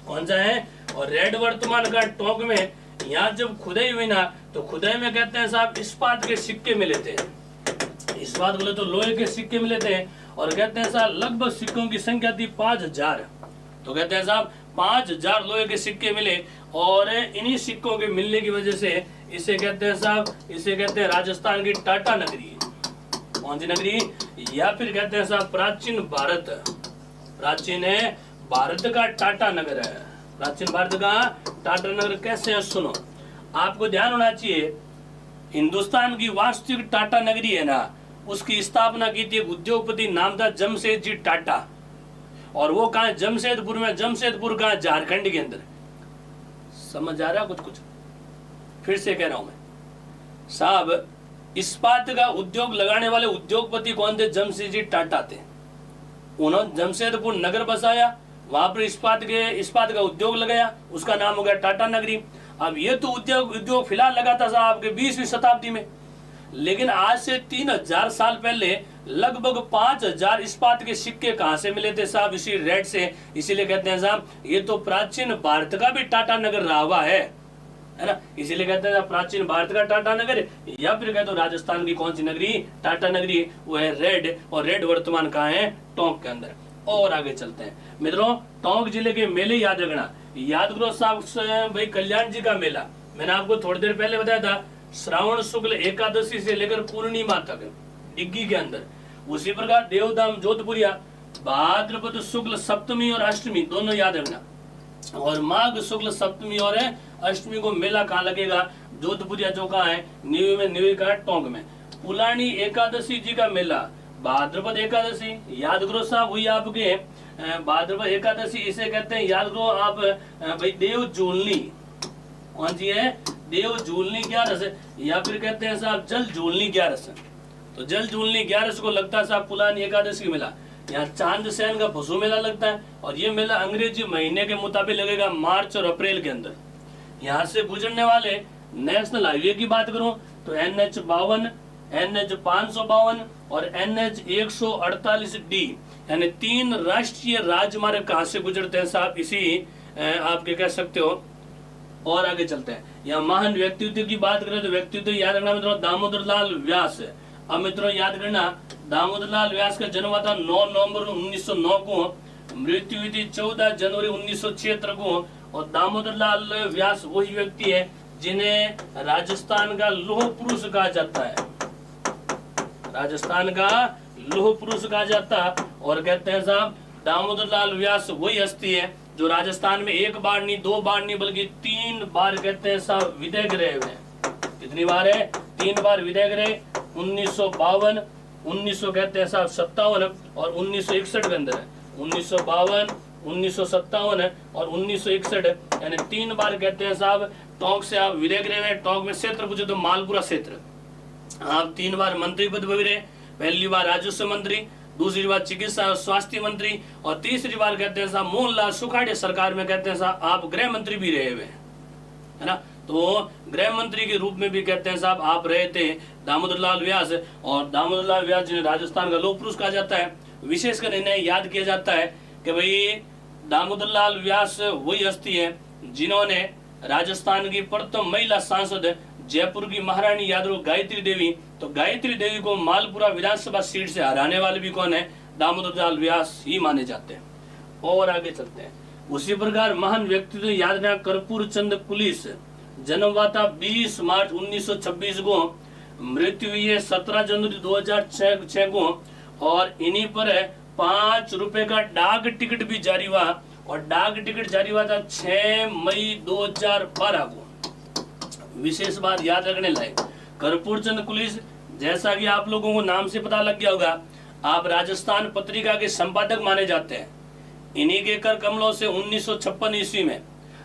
कौन सा है? और रेड वर्तमान का टोंक में यहाँ जब खुदाई हुई ना, तो खुदाई में कहते हैं साहब इस्पात के सिक्के मिले थे। इस्पात बोले तो लोहे के सिक्के मिले थे। और कहते हैं साहब लगभग सिक्कों की संख्या थी 5000। तो कहते हैं साहब 5000 लोहे के सिक्के मिले। और इन्हीं सिक्कों के मिलने की वजह से इसे कहते हैं साहब, इसे कहते हैं राजस्थान की टाटा नगरी। कौन सी नगरी? या फिर कहते हैं साहब प्राचीन भारत, प्राचीन है भारत का टाटा नगर है। प्राचीन भारत का टाटा नगर कैसे है सुनो, आपको ध्यान होना चाहिए। हिंदुस्तान की वास्तविक टाटा नगरी है ना, उसकी स्थापना की थी एक उद्योगपति नाम था जमशेदजी टाटा। और वो कहा जमशेदपुर में। जमशेदपुर कहा? झारखंड के अंदर। समझ आ रहा कुछ कुछ? फिर से कह रहा हूं मैं साहब, इस्पात का उद्योग लगाने वाले उद्योगपति कौन थे? जमशेदजी टाटा थे। उन्होंने जमशेदपुर नगर बसाया, वहां पर इस्पात का उद्योग लगाया, उसका नाम हो गया टाटा नगरी। अब ये तो उद्योग फिलहाल लगा था साहब के 20वीं शताब्दी में, लेकिन आज से 3000 साल पहले लगभग 5000 इस्पात के सिक्के कहां से मिले थे साहब? इसी रेड से। इसीलिए कहते हैं साहब ये तो प्राचीन भारत का भी टाटा नगर रहा हुआ है ना। इसीलिए कहते हैं प्राचीन भारत का टाटा नगर, या फिर कहते हो राजस्थान की कौन सी नगरी? टाटा नगरी। वो है रेड। और रेड वर्तमान कहाँ है? टोंक के अंदर। और आगे चलते हैं मित्रों। टोंक जिले के मेले याद रखना। याद करो साहब भाई कल्याण जी का मेला, मैंने आपको थोड़ी देर पहले बताया था, श्रावण शुक्ल एकादशी से लेकर पूर्णिमा तक डिग्गी के अंदर। उसी प्रकार देवधाम जोधपुरिया भाद्रपद शुक्ल सप्तमी और अष्टमी दोनों याद रखना। और माघ शुक्ल सप्तमी और अष्टमी को मेला कहाँ लगेगा? जोधपुरिया जो कहाँ है? न्यू का टोंक में। पुलानी एकादशी जी का मेला भाद्रपद एकादशी, याद करो साहब हुई आपके भाद्रपद एकादशी। इसे कहते हैं, याद करो आप भाई देव झूलनी। कौन सी है? देव झूलनी 11 या फिर कहते हैं साहब जल झूलनी 11। तो जल झूलनी 11 को लगता है साहब पुलानी एकादशी मेला। यहाँ चांद सेन का भसु मेला लगता है। और ये मेला अंग्रेजी महीने के मुताबिक लगेगा मार्च और अप्रैल के अंदर। यहाँ से गुजरने वाले नेशनल हाईवे की बात करूं तो NH 52, NH 552 और NH 148D, यानी 3 राष्ट्रीय राजमार्ग कहाँ से गुजरते हैं साहब, इसी आपके कह सकते हो। और आगे चलते हैं, यहाँ महान व्यक्तित्व की बात करें तो व्यक्तित्व याद रखना मित्रों दामोदर लाल व्यास। अब मित्रों याद करना, दामोदर लाल व्यास का जन्म हुआ था 9 नवंबर 1909 को, मृत्यु हुई थी 14 जनवरी 1976 को। और दामोदर लाल व्यास वही व्यक्ति है जिन्हें राजस्थान का लौह पुरुष कहा जाता है, राजस्थान का लौह पुरुष कहा जाता है। और कहते हैं साहब दामोदर लाल व्यास वही हस्ती है जो राजस्थान में 1 बार नहीं 2 बार नहीं बल्कि 3 बार कहते हैं साहब विधायक रहे हुए हैं। कितनी बार है? 3 बार विधायक रहे, 1952, 1900 कहते हैं साहब 57 और 1961 के अंदर है। 1952, 1957 और 1961, यानी 3 बार कहते हैं साहब टोंक से आप विधायक रहे। टोंक में क्षेत्र पूछे तो मालपुरा क्षेत्र। आप 3 बार मंत्री पद पर भी रहे, पहली बार राजस्व मंत्री, दूसरी बार चिकित्सा और स्वास्थ्य मंत्री, और तीसरी बार कहते हैं साहब मोहनलाल सुखाड़े सरकार में कहते हैं साहब आप गृह मंत्री भी रहे हुए हैं, है ना। तो गृह मंत्री के रूप में भी कहते हैं साहब आप रहे थे दामोदर लाल व्यास। और दामोदर लाल व्यास जिन्हें राजस्थान का लौह पुरुष कहा जाता है, विशेषकर इन्हें याद किया जाता है कि भाई दामोदर लाल व्यास वही हस्ती है जिन्होंने राजस्थान की प्रथम महिला सांसद जयपुर की महारानी याद रखो गायत्री देवी, तो गायत्री देवी को मालपुरा विधानसभा सीट से हराने वाले भी कौन है? दामोदर लाल व्यास ही माने जाते हैं। और आगे चलते हैं, उसी प्रकार महान व्यक्तित्व याद रखना कर्पूर चंद कुलिस, जन्म हुआ था 20 मार्च 1926 को, मृत्यु हुई है 17 जनवरी 2006 को। और इन्हीं पर 5 रुपए का डाक टिकट भी जारी हुआ, और डाक टिकट जारी हुआ था 6 मई 2012 को। विशेष बात याद रखने लायक, कर्पूर चंद कुलिस जैसा कि आप लोगों को नाम से पता लग गया होगा, आप राजस्थान पत्रिका के संपादक माने जाते हैं। इन्हीं के कर कमलों से 1956 ईस्वी में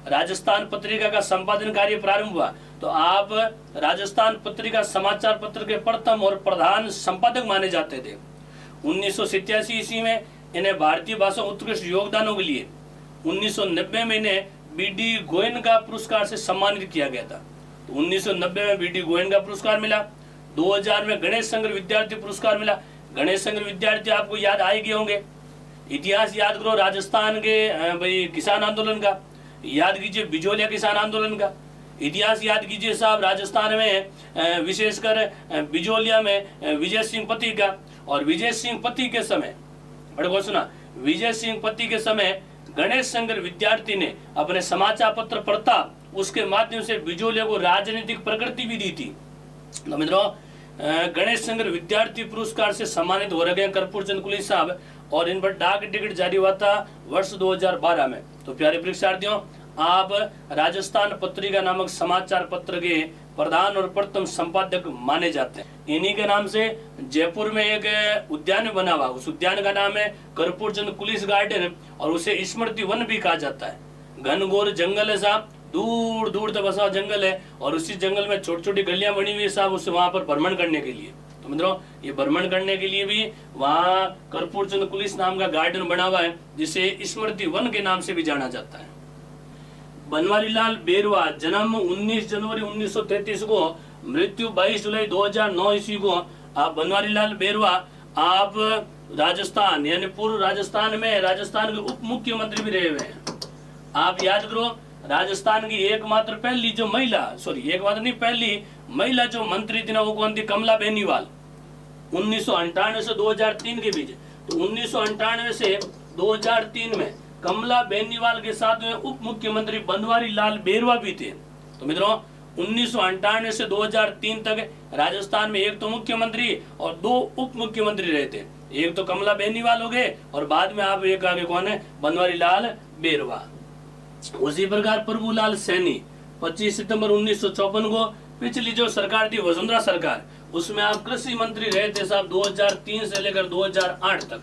राजस्थान पत्रिका का संपादन कार्य प्रारंभ हुआ। तो आप राजस्थान पत्रिका समाचार पत्र के प्रथम और प्रधान संपादक माने जाते थे। 1987 ईस्वी में इन्हें भारतीय भाषा उत्कृष्ट योगदानों के लिए 1990 में इन्हें BD गोयनका पुरस्कार से सम्मानित किया गया था। तो 1990 में BD गोयनका पुरस्कार मिला। 2000 में गणेश संकर विद्यार्थी पुरस्कार मिला। गणेश संकर विद्यार्थी आपको याद आए गए होंगे। इतिहास याद करो राजस्थान के भाई किसान आंदोलन का, याद कीजिए बिजोलिया किसान आंदोलन का। इतिहास याद कीजिए साहब राजस्थान में विशेषकर बिजोलिया में विजय सिंह पति का। और विजय सिंह पति के समय, बड़े सुना, विजय सिंह पति के समय गणेश संकर विद्यार्थी ने अपने समाचार पत्र प्रताप उसके माध्यम से बिजोलिया को राजनीतिक प्रकृति भी दी थी। तो मित्रों गणेश संकर विद्यार्थी पुरस्कार से सम्मानित हो रहे कर्पूर चंद कुलिस साहब, और इन पर डाक टिकट जारी हुआ था वर्ष 2012 में। तो प्यारे परीक्षार्थियों, आप राजस्थान पत्रिका नामक समाचार पत्र के प्रधान और प्रथम संपादक माने जाते हैं। इन्हीं के नाम से जयपुर में एक उद्यान बना हुआ, उस उद्यान का नाम है कर्पूर चंद कुलिस गार्डन, और उसे स्मृति वन भी कहा जाता है। घनघोर जंगल है साहब, दूर दूर तक बसा जंगल है, और उसी जंगल में छोटी छोटी गलियां बनी हुई है साहब, उससे वहां पर भ्रमण करने के लिए। तो मित्रों ये भ्रमण करने के लिए भी वहाँ कर्पूर चंद कुलिस नाम का गार्डन बना हुआ है, जिसे स्मृति वन के नाम से भी जाना जाता है। बनवारी लाल बेरवा, जन्म 19 जनवरी 1933 को, मृत्यु 22 जुलाई 2009 ईस्वी को। आप बनवारी लाल बेरवा आप राजस्थान यानी पूर्व राजस्थान में राजस्थान के उप मुख्यमंत्री भी रहे हुए हैं। आप याद करो राजस्थान की एकमात्र पहली जो महिला, पहली महिला जो मंत्री थी ना, वो कौन थी? कमला बेनीवाल। 1998 से 2003 के बीच, तो 1998 से 2003 में कमला बेनीवाल के साथ में उप मुख्यमंत्री बनवारी लाल बेरवा भी थे। तो मित्रों 1998 से 2003 तक राजस्थान में एक तो मुख्यमंत्री और 2 उप मुख्यमंत्री रहे थे। एक तो कमला बेनीवाल हो गए, और बाद में आप एक आगे कौन है? बनवारी लाल बेरवा। उसी प्रकार प्रभुलाल सैनी 25 सितंबर 1954 को, पिछली जो सरकार थी वसुंधरा सरकार, उसमें आप कृषि मंत्री रहे थे साहब 2003 से लेकर 2008 तक,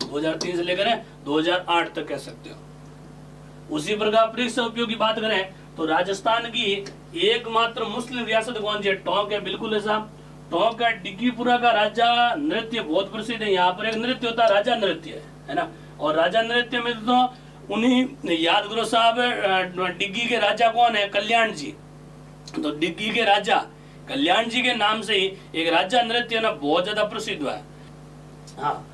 2003 से लेकर 2008 तक कह सकते हो। उसी प्रकार परीक्षा उपयोग की बात करें तो राजस्थान की एकमात्र मुस्लिम रियासत कौन सी है? टोंक है, बिल्कुल है साहब। टोंक का डिग्गीपुरा का राजा नृत्य बहुत प्रसिद्ध है। यहाँ पर एक नृत्य होता है राजा नृत्य, है ना। और राजा नृत्य में तो उन्हीं याद करो साहब डिग्गी के राजा कौन है? कल्याण जी। तो डिग्गी के राजा कल्याण जी के नाम से ही एक राज्य नृत्य ना बहुत ज्यादा प्रसिद्ध हुआ है। हाँ,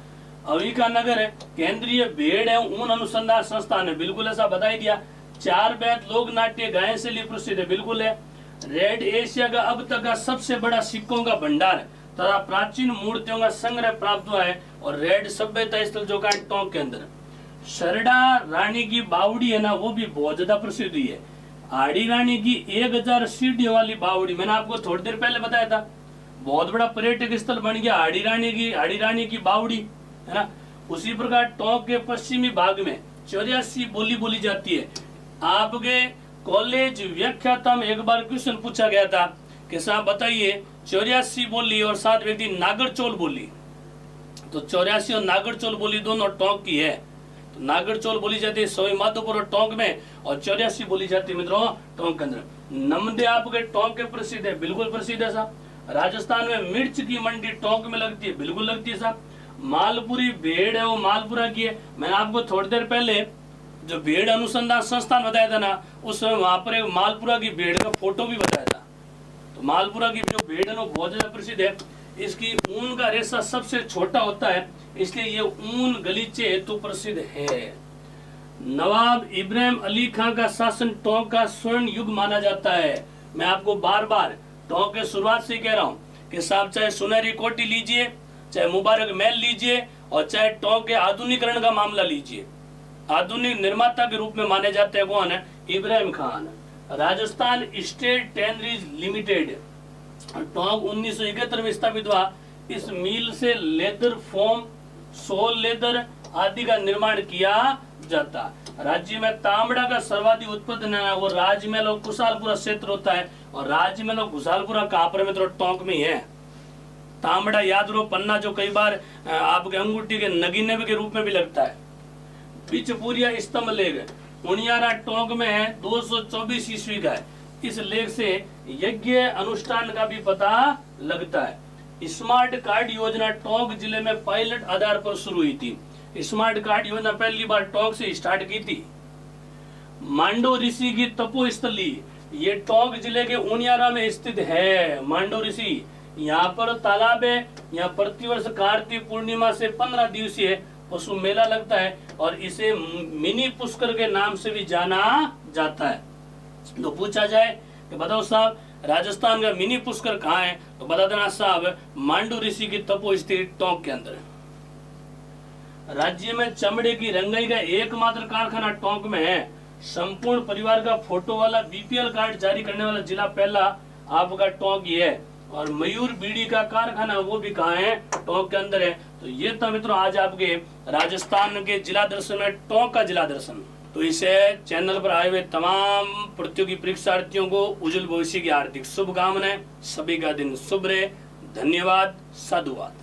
अविका नगर है केंद्रीय भेड़ एवं ऊन अनुसंधान संस्थान है, बिल्कुल ऐसा बता ही दिया। 4 बैत लोक नाट्य गायन से लिए प्रसिद्ध है, बिल्कुल है। रेड एशिया का अब तक का सबसे बड़ा सिक्कों का भंडार तथा प्राचीन मूर्तियों का संग्रह प्राप्त हुआ है। और रेड सभ्यता स्थल जो का टोंक के अंदर शरडा रानी की बावड़ी है ना, वो भी बहुत ज्यादा प्रसिद्ध हुई है। आड़ी रानी की 1000 सीढ़ियों वाली बावड़ी, मैंने आपको थोड़ी देर पहले बताया था, बहुत बड़ा पर्यटक स्थल बन गया आड़ी रानी की बावड़ी, है ना। उसी प्रकार टोंक के पश्चिमी भाग में 84 बोली बोली जाती है। आपके कॉलेज व्याख्याता में एक बार क्वेश्चन पूछा गया था कि साहब बताइए 84 बोली और 7 व्यक्ति नागरचोल बोली, तो 84 और नागरचोल बोली दोनों टोंक की है। तो नागरचोल बोली जाती है सवाई माधोपुर और टोंक में, और 84 बोली जाती है मित्रों टोंक के अंदर। नमदे आपके टोंक के प्रसिद्ध है, बिल्कुल प्रसिद्ध है साहब। राजस्थान में मिर्च की मंडी टोंक में लगती है, बिल्कुल लगती है साहब। मालपुरी भेड़ है वो मालपुरा की है। मैंने आपको थोड़ी देर पहले जो भेड़ अनुसंधान संस्थान बताया था ना, उस समय वहां पर एक मालपुरा की भेड़ का फोटो भी बताया था। तो मालपुरा की जो भेड़ है वो बहुत ज्यादा प्रसिद्ध है। इसकी ऊन का रेशा सबसे छोटा होता है, इसलिए ये ऊन गलीचे हेतु प्रसिद्ध है। नवाब इब्राहिम अली खान का शासन टोंक का स्वर्ण युग माना जाता है। मैं आपको बार बार टोंक के शुरुआत से कह रहा हूँ कि साहब चाहे सुनहरी कोठी लीजिए, चाहे मुबारक महल लीजिए, और चाहे टोंक के आधुनिकरण का मामला लीजिए, आधुनिक निर्माता के रूप में माने जाते हैं कौन है? Ibrahim Khan. Rajasthan state tanneries limited Tonk 1971 में स्थापित हुआ। इस मिल से लेदर फोम, सोल लेदर आदि का निर्माण किया जाता। राज्य में तांबड़ा का सर्वाधिक उत्पादन है वो राजमहल और कुशालपुरा क्षेत्र होता है। और राजमहल और कुशालपुरा कहाँ पर मित्रों? टोंक में ही है। तांबड़ा याद रहो, पन्ना जो कई बार आपके अंगूठी के नगीने के रूप में भी लगता है। बिचपुरिया स्तंभ लेख उनियारा टोंक में है, 224 ईस्वी का है। इस लेख से यज्ञ अनुष्ठान का भी पता लगता है। स्मार्ट कार्ड योजना टोंक जिले में पायलट आधार पर शुरू हुई थी। स्मार्ट कार्ड योजना पहली बार टोंक से स्टार्ट की थी। मांडो ऋषि की तपोस्थली ये टोंक जिले के उनियारा में स्थित है। मांडो ऋषि यहाँ पर तालाब है। यहाँ प्रतिवर्ष कार्तिक पूर्णिमा से 15 दिवसीय पशु मेला लगता है और इसे मिनी पुष्कर के नाम से भी जाना जाता है। तो पूछा जाए कि बताओ साहब राजस्थान का मिनी पुष्कर कहाँ है, तो बता देना साहब मांडू ऋषि की तपो स्थित टोंक के अंदर। राज्य में चमड़े की रंगाई का एकमात्र कारखाना टोंक में है। संपूर्ण परिवार का फोटो वाला बीपीएल कार्ड जारी करने वाला जिला पहला आपका टोंक ही है। और मयूर बीड़ी का कारखाना वो भी कहाँ है? टोंक के अंदर है। तो ये था मित्रों आज आपके राजस्थान के जिला दर्शन में टोंक का जिला दर्शन। तो इसे चैनल पर आए हुए तमाम प्रतियोगी परीक्षार्थियों को उज्जवल भविष्य की हार्दिक शुभकामनाएं। सभी का दिन शुभ रहे। धन्यवाद, साधुवाद।